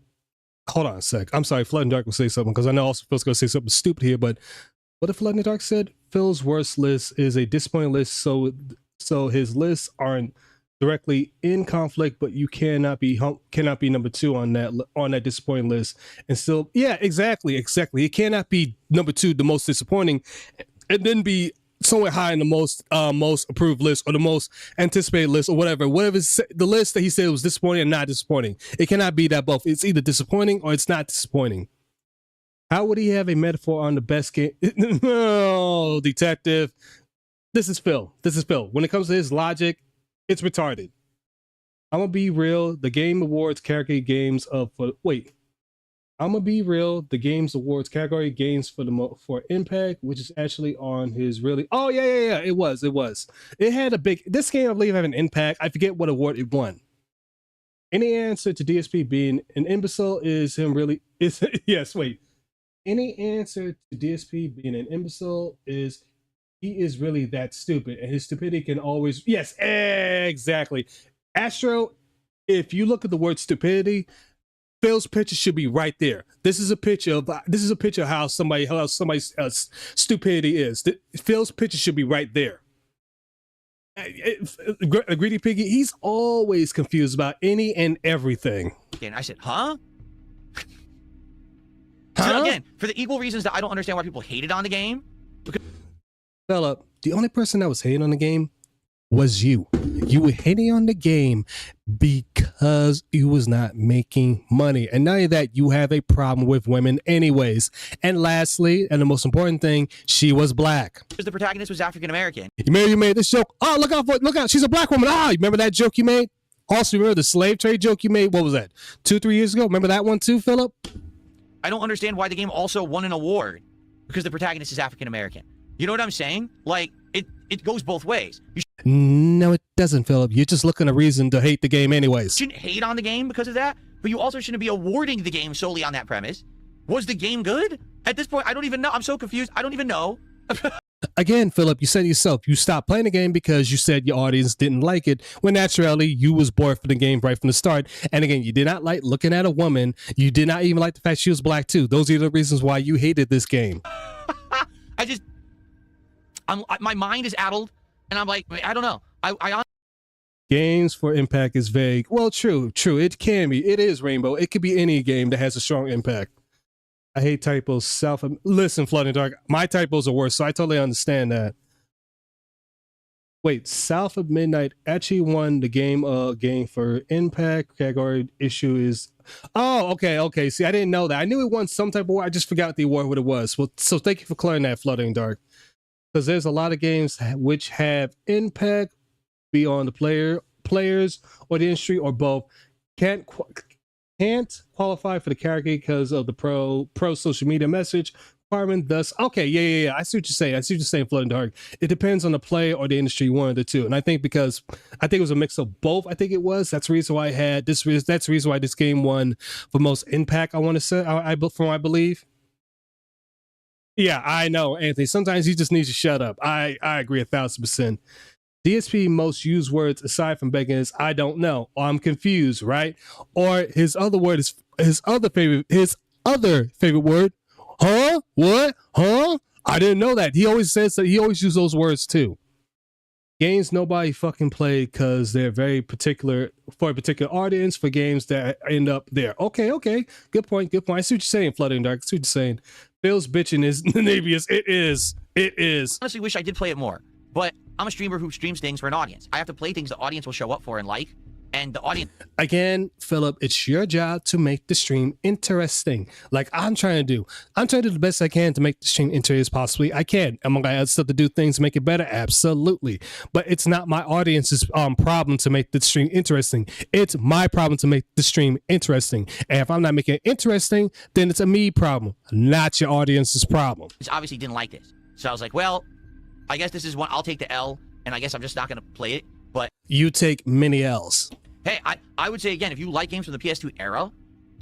hold on a sec. I'm sorry, Flood and Dark will say something, because I know also Phil's gonna say something stupid here. But what if Flood and Dark said Phil's worst list is a disappointing list, so his lists aren't directly in conflict, but you cannot be number two on that disappointing list, and still, yeah, exactly. It cannot be number two, the most disappointing, and then be somewhere high in the most approved list or the most anticipated list or whatever the list that he said was disappointing and not disappointing. It cannot be that both. It's either disappointing or it's not disappointing. How would he have a metaphor on the best game? No, detective. This is Phil. When it comes to his logic, it's retarded. I'm gonna be real. The Game Awards category games the Games Awards category games for Impact, which is actually on his really. Oh yeah. It was. It had a big. This game, I believe, had an impact. I forget what award it won. Any answer to DSP being an imbecile is him really is yes. Wait. Any answer to DSP being an imbecile is. He is really that stupid, and his stupidity can always. Yes, exactly. Astro, if you look at the word stupidity, Phil's picture should be right there. This is a picture of how somebody's stupidity is. Phil's picture should be right there. Greedy Piggy, he's always confused about any and everything. And I said, huh? So again, for the equal reasons that I don't understand why people hated on the game. Philip, the only person that was hating on the game was you. You were hating on the game because you was not making money. And not only that, you have a problem with women anyways. And lastly, and the most important thing, she was black. Because the protagonist was African American. You made this joke. Oh, look out, she's a black woman. You remember that joke you made? Also, remember the slave trade joke you made? What was that? 2-3 years ago? Remember that one too, Philip? I don't understand why the game also won an award because the protagonist is African American. You know what I'm saying? Like, it goes both ways. No, it doesn't, Philip. You're just looking a reason to hate the game anyways. You shouldn't hate on the game because of that, but you also shouldn't be awarding the game solely on that premise. Was the game good? At this point, I don't even know. I'm so confused. I don't even know. Again, Philip, you said yourself, you stopped playing the game because you said your audience didn't like it, when naturally you was bored for the game right from the start. And again, you did not like looking at a woman. You did not even like the fact she was black too. Those are the reasons why you hated this game. My mind is addled, and I'm like, I don't know. Games for impact is vague. Well, true. It can be. It is Rainbow. It could be any game that has a strong impact. I hate typos. Listen, Flood and Dark, my typos are worse, so I totally understand that. Wait, South of Midnight actually won the game for impact category. Issue is. Oh, okay. See, I didn't know that. I knew it won some type of award. I just forgot the award what it was. Well, so thank you for clearing that, Flood and Dark. Because there's a lot of games which have impact beyond the players or the industry or both can't qualify for the category because of the pro social media message Department thus okay, yeah. I see what you're saying. I see what you're saying, Floating Dark. It depends on the play or the industry, one of the two. And I think because I think it was a mix of both. I think it was. That's the reason why I had this. That's the reason why this game won for most impact. I want to say, from I believe. Yeah, I know, Anthony. Sometimes he just needs to shut up. I agree 1,000%. DSP most used words aside from begging is I don't know, or I'm confused, right? Or his other word is his other favorite word. Huh? What? Huh? I didn't know that. He always says that. He always uses those words too. Games nobody fucking play because they're very particular for a particular audience, for games that end up there. Okay. Good point. I see what you're saying, Flooding Dark. I see what you're saying. Phil's bitching is Navius. It is. Honestly wish I did play it more, but I'm a streamer who streams things for an audience. I have to play things the audience will show up for and like, and the audience... Again, Philip, it's your job to make the stream interesting. Like I'm trying to do. I'm trying to do the best I can to make the stream interesting as possibly I can. Am I going to add stuff to do things to make it better? Absolutely. But it's not my audience's problem to make the stream interesting. It's my problem to make the stream interesting. And if I'm not making it interesting, then it's a me problem, not your audience's problem. Obviously didn't like this. So I was like, well, I guess this is one. I'll take the L, and I guess I'm just not going to play it. But you take many L's. Hey, I would say again, if you like games from the PS2 era,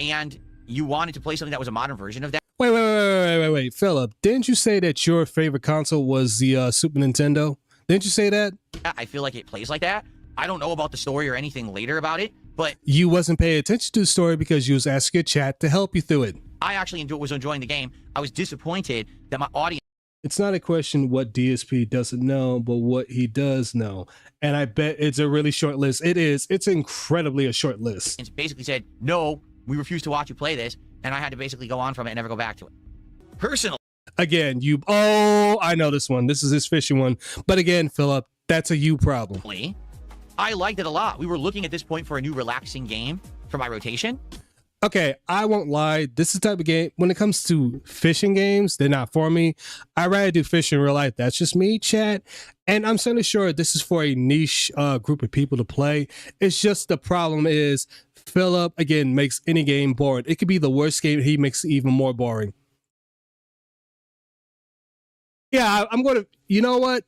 and you wanted to play something that was a modern version of that. Wait, Philip, didn't you say that your favorite console was the Super Nintendo? Didn't you say that? I feel like it plays like that. I don't know about the story or anything later about it, but you wasn't paying attention to the story because you was asking your chat to help you through it. I actually was enjoying the game. I was disappointed that my audience... It's not a question what DSP doesn't know, but what he does know. And I bet it's a really short list. It is. It's incredibly a short list. It basically said, no, we refuse to watch you play this. And I had to basically go on from it and never go back to it. Personally. Again, I know this one. This is his fishing one. But again, Philip, that's a you problem. I liked it a lot. We were looking at this point for a new relaxing game for my rotation. Okay, I won't lie. This is the type of game, when it comes to fishing games, they're not for me. I'd rather do fish in real life. That's just me, chat. And I'm certainly sure this is for a niche group of people to play. It's just the problem is Philip, again, makes any game boring. It could be the worst game. He makes it even more boring. Yeah, I'm going to, you know what?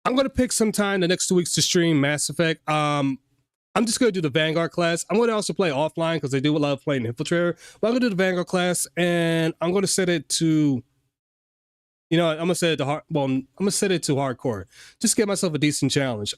I'm going to pick some time the next 2 weeks to stream Mass Effect. I'm just going to do the Vanguard class. I'm going to also play offline because I do love playing Infiltrator. But I'm going to do the Vanguard class, and I'm going to set it to, I'm going to set it to I'm going to set it to hardcore. Just get myself a decent challenge.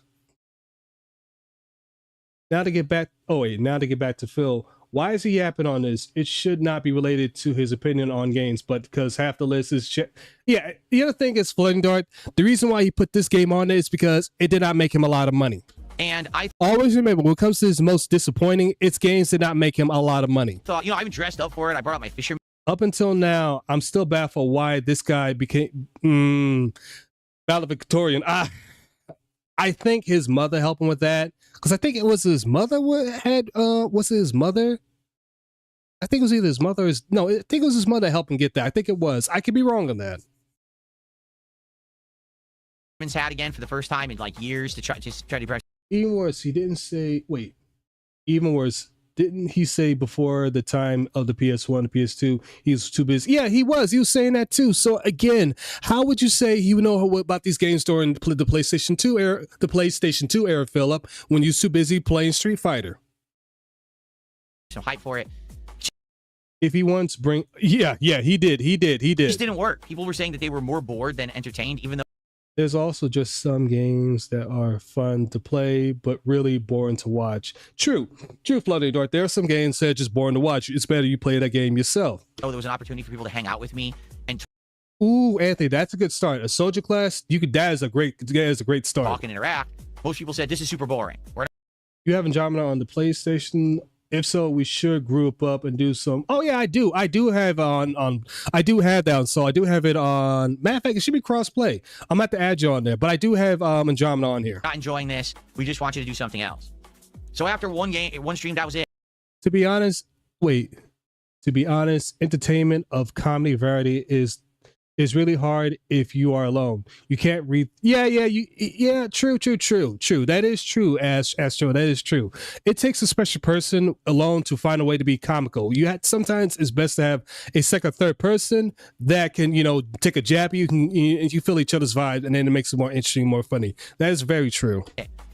Now to get back to Phil. Why is he yapping on this? It should not be related to his opinion on games, but because half the list is yeah. The other thing is Floating Dart. The reason why he put this game on is because it did not make him a lot of money. And I always remember when it comes to his most disappointing, it's games that not make him a lot of money. Thought, I've been dressed up for it. I brought out my fisherman. Up until now, I'm still baffled why this guy became valedictorian. I think his mother helped him with that because I think it was his mother was it his mother? I think it was either his mother or no, I think it was his mother helping get that. I think it was. I could be wrong on that. Hat again for the first time in like years to try to press. Even worse, he didn't say, wait, even worse, didn't he say before the time of the PS1, the PS2, he was too busy? Yeah, he was saying that too. So again, how would you say you know about these games during the PlayStation 2 era, Philip, when you was too busy playing Street Fighter? So hype for it. If he wants bring, yeah, he did. It just didn't work. People were saying that they were more bored than entertained, even though there's also just some games that are fun to play, but really boring to watch. True, Flooding Dart. There are some games that are just boring to watch. It's better you play that game yourself. Oh, there was an opportunity for people to hang out with me and. Ooh, Anthony, that's a good start. A soldier class, that is a great start. Talk and interact. Most people said this is super boring. You have Andromeda on the PlayStation? If so, we should group up and do some. Oh yeah, I do have I do have that on. So I do have it on. Matter of fact, it should be cross-play. I'm gonna have to add you on there, but I do have Andromeda on here. Not enjoying this. We just want you to do something else. So after one stream, that was it. To be honest, entertainment of comedy variety is is really hard if you are alone. You can't read. Yeah. True. That is true. Astro, that is true. It takes a special person alone to find a way to be comical. Sometimes it's best to have a second, third person that can, take a jab. You feel each other's vibe, and then it makes it more interesting, more funny. That is very true.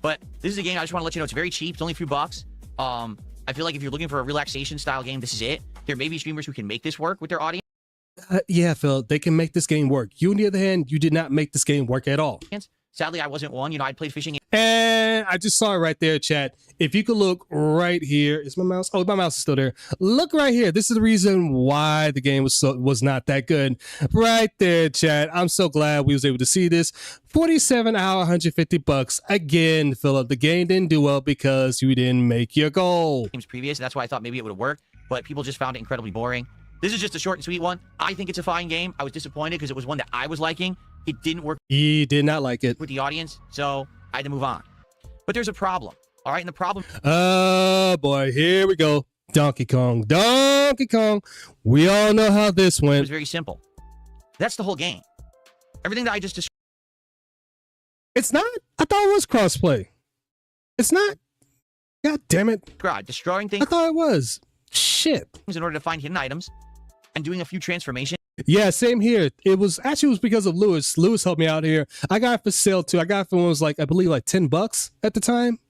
But this is a game I just want to let you know it's very cheap. It's only a few bucks. I feel like if you're looking for a relaxation style game, this is it. There may be streamers who can make this work with their audience. Yeah, Phil, they can make this game work. You, on the other hand, you did not make this game work at all. Sadly, I wasn't one. I played fishing. And I just saw it right there, chat. If you could look right here. Is my mouse? Oh, my mouse is still there. Look right here. This is the reason why the game was not that good. Right there, chat. I'm so glad we was able to see this. 47 hour, $150. Again, Philip, the game didn't do well because you didn't make your goal. Games previous, and that's why I thought maybe it would have worked, but people just found it incredibly boring. This is just a short and sweet one. I think it's a fine game. I was disappointed because it was one that I was liking. It didn't work. He did not like it with the audience, so I had to move on. But there's a problem. All right, and the problem. Oh boy, here we go. Donkey Kong. We all know how this went. It was very simple. That's the whole game. Everything that I just described. It's not. I thought it was crossplay. It's not. God damn it. Destroying things. I thought it was. Shit. In order to find hidden items and doing a few transformations. Yeah, same here. It was because of Lewis. Lewis helped me out here. I got it for sale too. I got it for when it was I believe $10 at the time.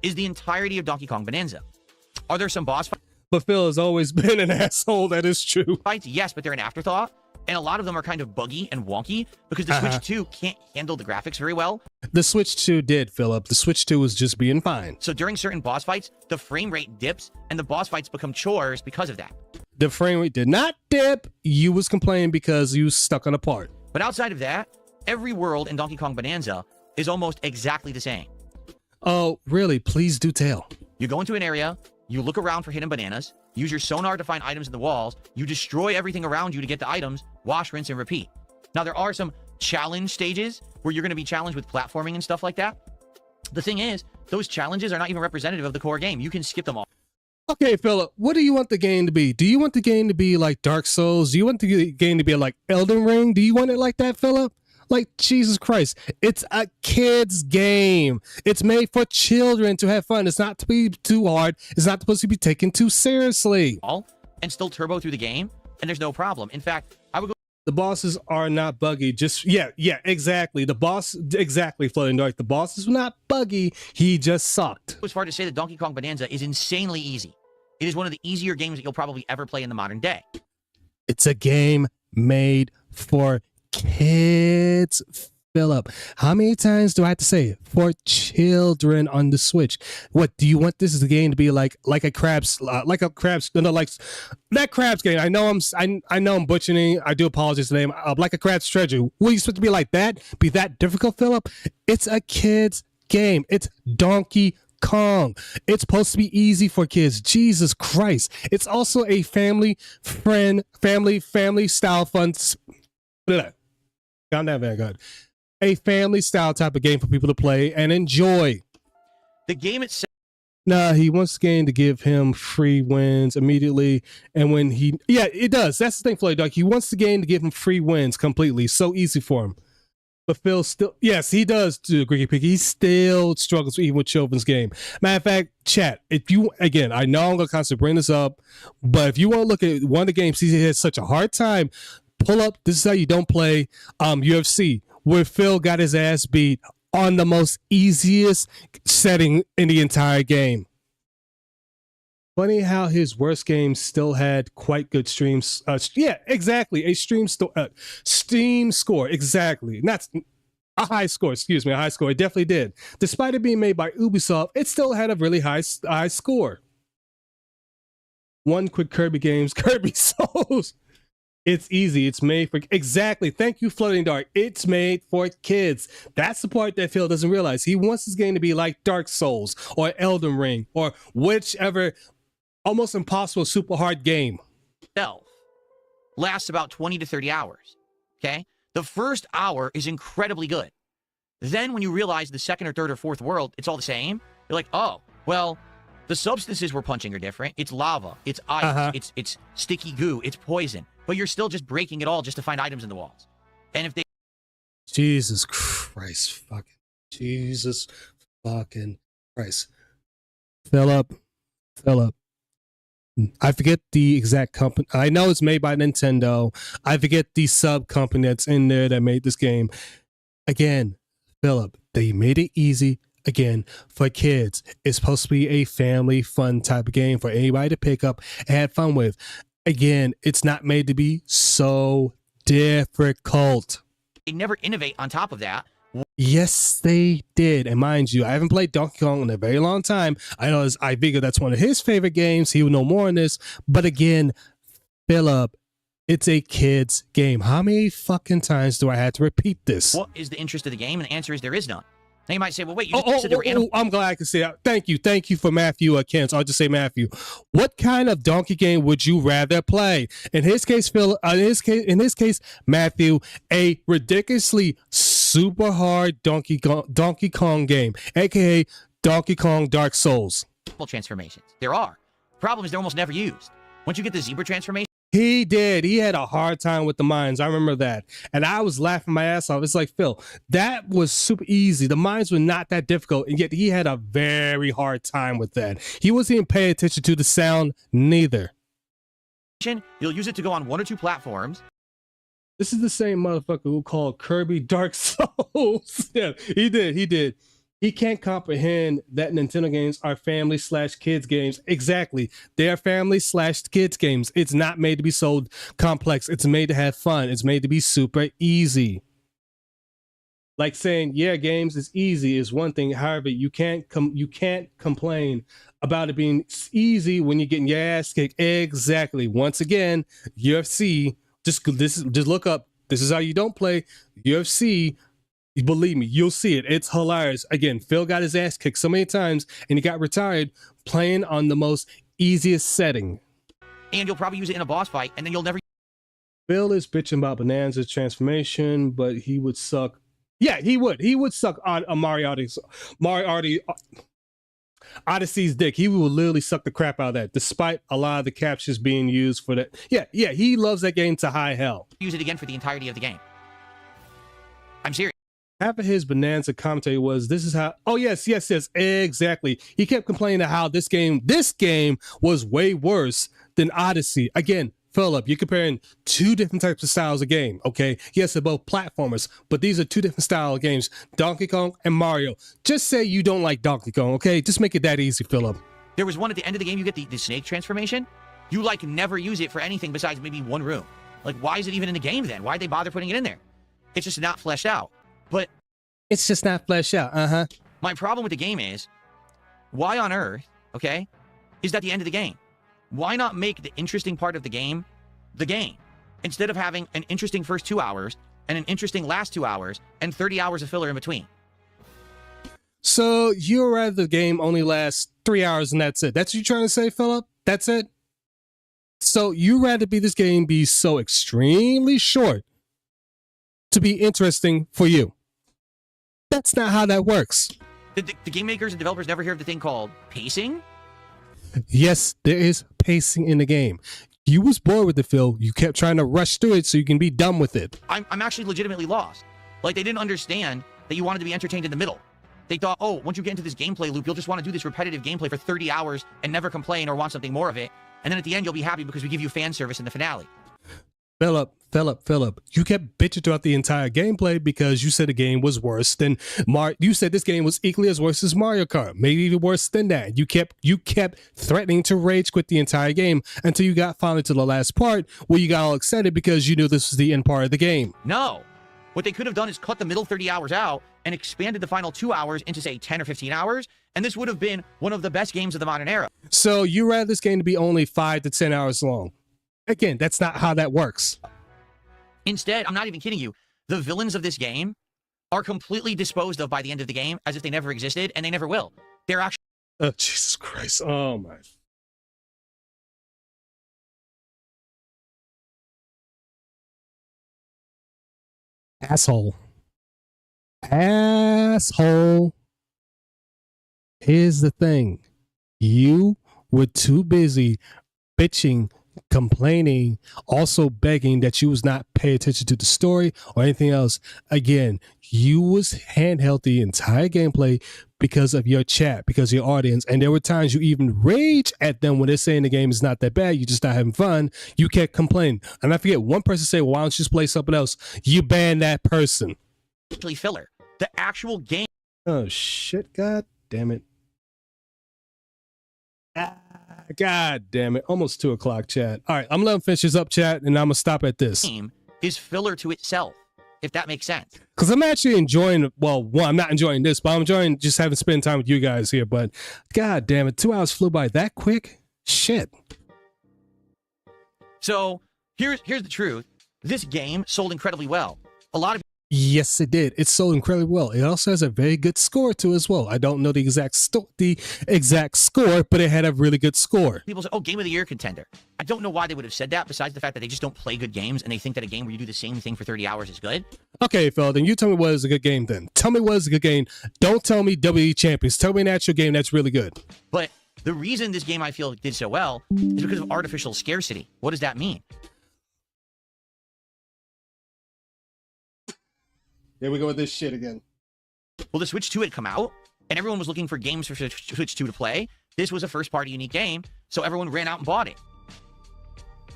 Is the entirety of Donkey Kong Bonanza. Are there some boss fights? But Phil has always been an asshole. That is true. Fights, yes, but they're an afterthought. And a lot of them are kind of buggy and wonky because the Switch 2 can't handle the graphics very well. The Switch 2 did, Philip. The Switch 2 was just being fine. So during certain boss fights, the frame rate dips and the boss fights become chores because of that. The frame rate did not dip. You was complaining because you was stuck on a part. But outside of that, every world in Donkey Kong Bonanza is almost exactly the same. Oh, really? Please do tell. You go into an area, you look around for hidden bananas, use your sonar to find items in the walls, you destroy everything around you to get the items, wash, rinse, and repeat. Now, there are some challenge stages where you're going to be challenged with platforming and stuff like that. The thing is, those challenges are not even representative of the core game. You can skip them all. Okay, Philip, what do you want the game to be? Do you want the game to be like Dark Souls? Do you want the game to be like Elden Ring? Do you want it like that, Philip? Like, Jesus Christ, it's a kid's game. It's made for children to have fun. It's not to be too hard. It's not supposed to be taken too seriously. And still turbo through the game, and there's no problem. In fact, I would go. The bosses are not buggy. Yeah, exactly. Floating Dark. The boss is not buggy. He just sucked. It was far to say that Donkey Kong Bonanza is insanely easy. It is one of the easier games that you'll probably ever play in the modern day. It's a game made for kids, Philip. How many times do I have to say it? For children on the Switch? What do you want this is the game to be like a that Crabs game? I know I'm butchering. I do apologize for the name. Like a Crab's Treasure. Will you supposed to be like that? Be that difficult, Philip? It's a kid's game. It's Donkey Kong. It's supposed to be easy for kids. Jesus Christ. It's also a family style fun. Calm down, Vanguard. A family style type of game for people to play and enjoy. The game itself. Nah, he wants the game to give him free wins immediately. And when it does. That's the thing, Floyd Duck. He wants the game to give him free wins completely. So easy for him. But Phil still, yes, he does do Gricky Picky. He still struggles even with children's game. Matter of fact, chat, if you, again, I know I'm going to constantly bring this up, but if you want to look at one of the games he has such a hard time, pull up, this is how you don't play UFC, where Phil got his ass beat on the most easiest setting in the entire game. Funny how his worst game still had quite good streams. Yeah, exactly. A Steam score. Exactly. Not a high score. Excuse me. A high score. It definitely did. Despite it being made by Ubisoft, it still had a really high score. One quick Kirby games. Kirby Souls. It's easy. It's made for... Exactly. Thank you, Floating Dark. It's made for kids. That's the part that Phil doesn't realize. He wants this game to be like Dark Souls or Elden Ring or whichever... almost impossible, super hard game. Lasts about 20 to 30 hours. Okay? The first hour is incredibly good. Then when you realize the second or third or fourth world, it's all the same, you're like, oh, well, the substances we're punching are different. It's lava, it's ice, it's sticky goo, it's poison. but you're still just breaking it all just to find items in the walls. And if they Jesus Christ, fucking Jesus fucking Christ. Philip. I forget the exact company. I know it's made by Nintendo. I forget the sub company that's in there that made this game. Again, Philip, they made it easy. Again, for kids. It's supposed to be a family fun type of game for anybody to pick up and have fun with. Again, it's not made to be so difficult. They never innovate on top of that. Yes, they did. And mind you, I haven't played Donkey Kong in a very long time. I figure that's one of his favorite games. He would know more on this. But again, Philip, it's a kid's game. How many fucking times do I have to repeat this? What is the interest of the game? And the answer is there is none. Now you might say, well, wait, you just said there were animals. I'm glad I can say that. Thank you for Matthew Kent. So I'll just say Matthew. What kind of donkey game would you rather play? In his case, Phil. In this case, Matthew, a ridiculously super hard Donkey Kong game, aka Donkey Kong Dark Souls. Transformations. There are. Problem is they're almost never used. Once you get the zebra transformation. He did. He had a hard time with the mines. I remember that. And I was laughing my ass off. It's like, Phil, that was super easy. The mines were not that difficult. And yet he had a very hard time with that. He wasn't even paying attention to the sound neither. You'll use it to go on 1 or 2 platforms. This is the same motherfucker who called Kirby Dark Souls. Yeah, he did. He can't comprehend that Nintendo games are family/kids games. Exactly. They are family/kids games. It's not made to be so complex. It's made to have fun. It's made to be super easy. Like saying, yeah, games is easy is one thing. However, you can't complain about it being easy when you're getting your ass kicked. Exactly. Once again, UFC, just look up. This is how you don't play UFC. Believe me, you'll see it. It's hilarious. Again, Phil got his ass kicked so many times and he got retired playing on the most easiest setting. And you'll probably use it in a boss fight and then you'll never. Phil is bitching about Bonanza's transformation, but he would suck. Yeah, he would. He would suck on Mario Odyssey's dick. He would literally suck the crap out of that, despite a lot of the captures being used for that. Yeah, he loves that game to high hell. Use it again for the entirety of the game. I'm serious. Half of his Bonanza commentary was, this is how, oh yes, exactly. He kept complaining how this game was way worse than Odyssey. Again, Philip, you're comparing 2 different types of styles of game, okay? Yes, they're both platformers, but these are 2 different style of games, Donkey Kong and Mario. Just say you don't like Donkey Kong, okay? Just make it that easy, Philip. There was one at the end of the game, you get the snake transformation. You like never use it for anything besides maybe 1 room. Like, why is it even in the game then? Why'd they bother putting it in there? It's just not fleshed out. But it's just not fleshed out. My problem with the game is, why on earth, okay, is that the end of the game? Why not make the interesting part of the game, instead of having an interesting first 2 hours and an interesting last 2 hours and 30 hours of filler in between? So you'd rather the game only lasts 3 hours and that's it? That's what you're trying to say, Philip? That's it? So you'd rather this game be so extremely short to be interesting for you? That's not how that works. Did the game makers and developers never hear of the thing called pacing? Yes, there is pacing in the game. You was bored with it, Phil. You kept trying to rush through it so you can be done with it. I'm actually legitimately lost. Like, they didn't understand that you wanted to be entertained in the middle. They thought, oh, once you get into this gameplay loop, you'll just want to do this repetitive gameplay for 30 hours and never complain or want something more of it. And then at the end, you'll be happy because we give you fan service in the finale. Philip, you kept bitching throughout the entire gameplay because you said the game was worse than you said this game was equally as worse as Mario Kart, maybe even worse than that. You kept threatening to rage quit the entire game until you got finally to the last part where you got all excited because you knew this was the end part of the game. No. What they could have done is cut the middle 30 hours out and expanded the final 2 hours into, say, 10 or 15 hours, and this would have been one of the best games of the modern era. So you rather this game to be only 5 to 10 hours long? Again, that's not how that works. Instead, I'm not even kidding you, the villains of this game are completely disposed of by the end of the game as if they never existed, and they never will. They're actually... Oh, Jesus Christ. Oh, my... Asshole. Here's the thing. You were too busy bitching complaining, also begging that you was not pay attention to the story or anything else. Again, you was handheld the entire gameplay because of your chat, because of your audience. And there were times you even rage at them when they're saying the game is not that bad. You're just not having fun. You can't complain. And I forget, one person said, well, why don't you just play something else? You ban that person. Actually, filler. The actual game. Oh, shit. God damn it. God damn it. Almost 2 o'clock, chat. All right, I'm letting finish this up, chat, and I'm going to stop at this. Game is filler to itself, if that makes sense. Because I'm actually enjoying, well, one, I'm not enjoying this, but I'm enjoying just having spent time with you guys here. But God damn it, 2 hours flew by that quick? Shit. So here's the truth. This game sold incredibly well. A lot of Yes, it did. It sold incredibly well. It also has a very good score too as well. I don't know the exact score, but it had a really good score. people say, oh, game of the year contender. I don't know why they would have said that, besides the fact that they just don't play good games and they think that a game where you do the same thing for 30 hours is good. Okay, Phil, then you tell me what is a good game then. Tell me what is a good game. Don't tell me WWE Champions. Tell me an actual game that's really good. But the reason this game I feel did so well is because of artificial scarcity. What does that mean? Here we go with this shit again. Well, the Switch 2 had come out, and everyone was looking for games for Switch 2 to play. This was a first-party unique game, so everyone ran out and bought it.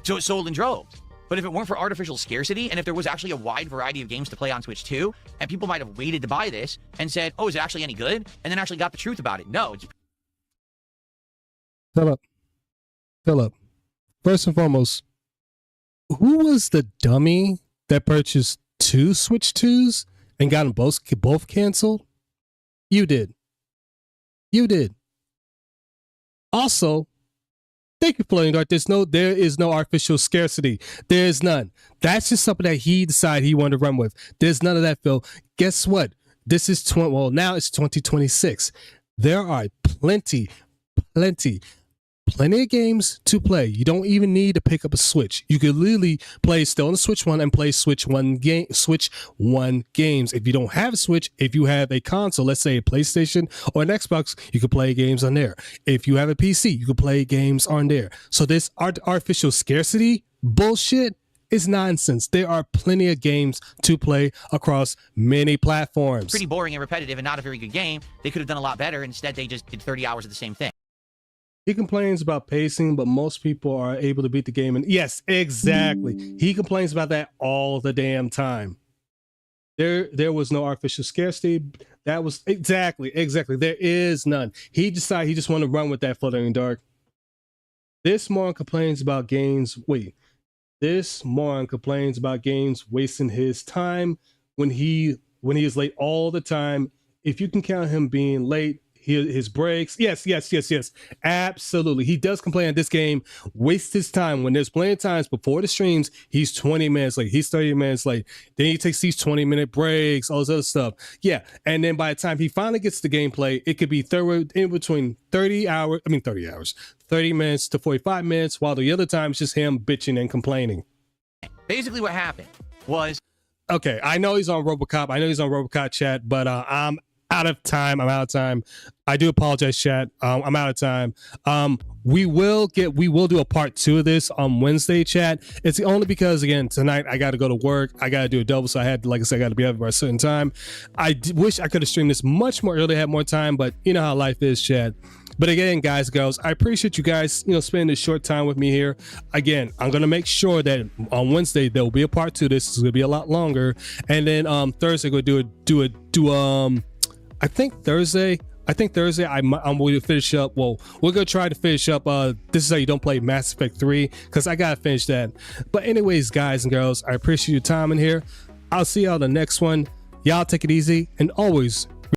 So it sold in droves. But if it weren't for artificial scarcity, and if there was actually a wide variety of games to play on Switch 2, and people might have waited to buy this and said, oh, is it actually any good? And then actually got the truth about it. No. It's... Philip. First and foremost, who was the dummy that purchased 2 Switch 2s and got them both canceled? You did. You did. Also, thank you for playing, Dark. There is no artificial scarcity. There is none. That's just something that he decided he wanted to run with. There's none of that, Phil. Guess what? This is now it's 2026. There are plenty of games to play. You don't even need to pick up a Switch. You could literally play still on the Switch 1 and play Switch 1 games. If you don't have a Switch, if you have a console, let's say a PlayStation or an Xbox, you could play games on there. If you have a PC, you could play games on there. So this artificial scarcity bullshit is nonsense. There are plenty of games to play across many platforms. pretty boring and repetitive and not a very good game. They could have done a lot better. Instead, they just did 30 hours of the same thing. He complains about pacing, but most people are able to beat the game. And yes, exactly. He complains about that all the damn time. There was no artificial scarcity. That was exactly. There is none. He decided he just wanted to run with that Fluttering Dark. This moron complains about games. This moron complains about games wasting his time when he is late all the time. If you can count him being late, his breaks. Yes. Absolutely. He does complain that this game wastes his time when there's plenty of times before the streams, he's 20 minutes late. He's 30 minutes late. Then he takes these 20-minute breaks, all this other stuff. Yeah. And then by the time he finally gets the gameplay, it could be in between 30 minutes to 45 minutes, while the other time it's just him bitching and complaining. Basically, what happened was... Okay, I know he's on RoboCop chat, but I'm out of time. I do apologize, chat. I'm out of time. We will do a part 2 of this on Wednesday, chat. It's only because, again, tonight I got to go to work. I got to do a double, so I had, like I said, I got to be up by a certain time. I wish I could have streamed this much more early, had more time, but you know how life is, chat. But again, guys, girls, I appreciate you guys, spending this short time with me here. Again, I'm gonna make sure that on Wednesday there will be a part 2. This is gonna be a lot longer, and then Thursday we're gonna do I think Thursday I'm going to finish up. Well, we're going to try to finish up. This is how you don't play Mass Effect 3, because I got to finish that. But anyways, guys and girls, I appreciate your time in here. I'll see y'all the next one. Y'all take it easy and always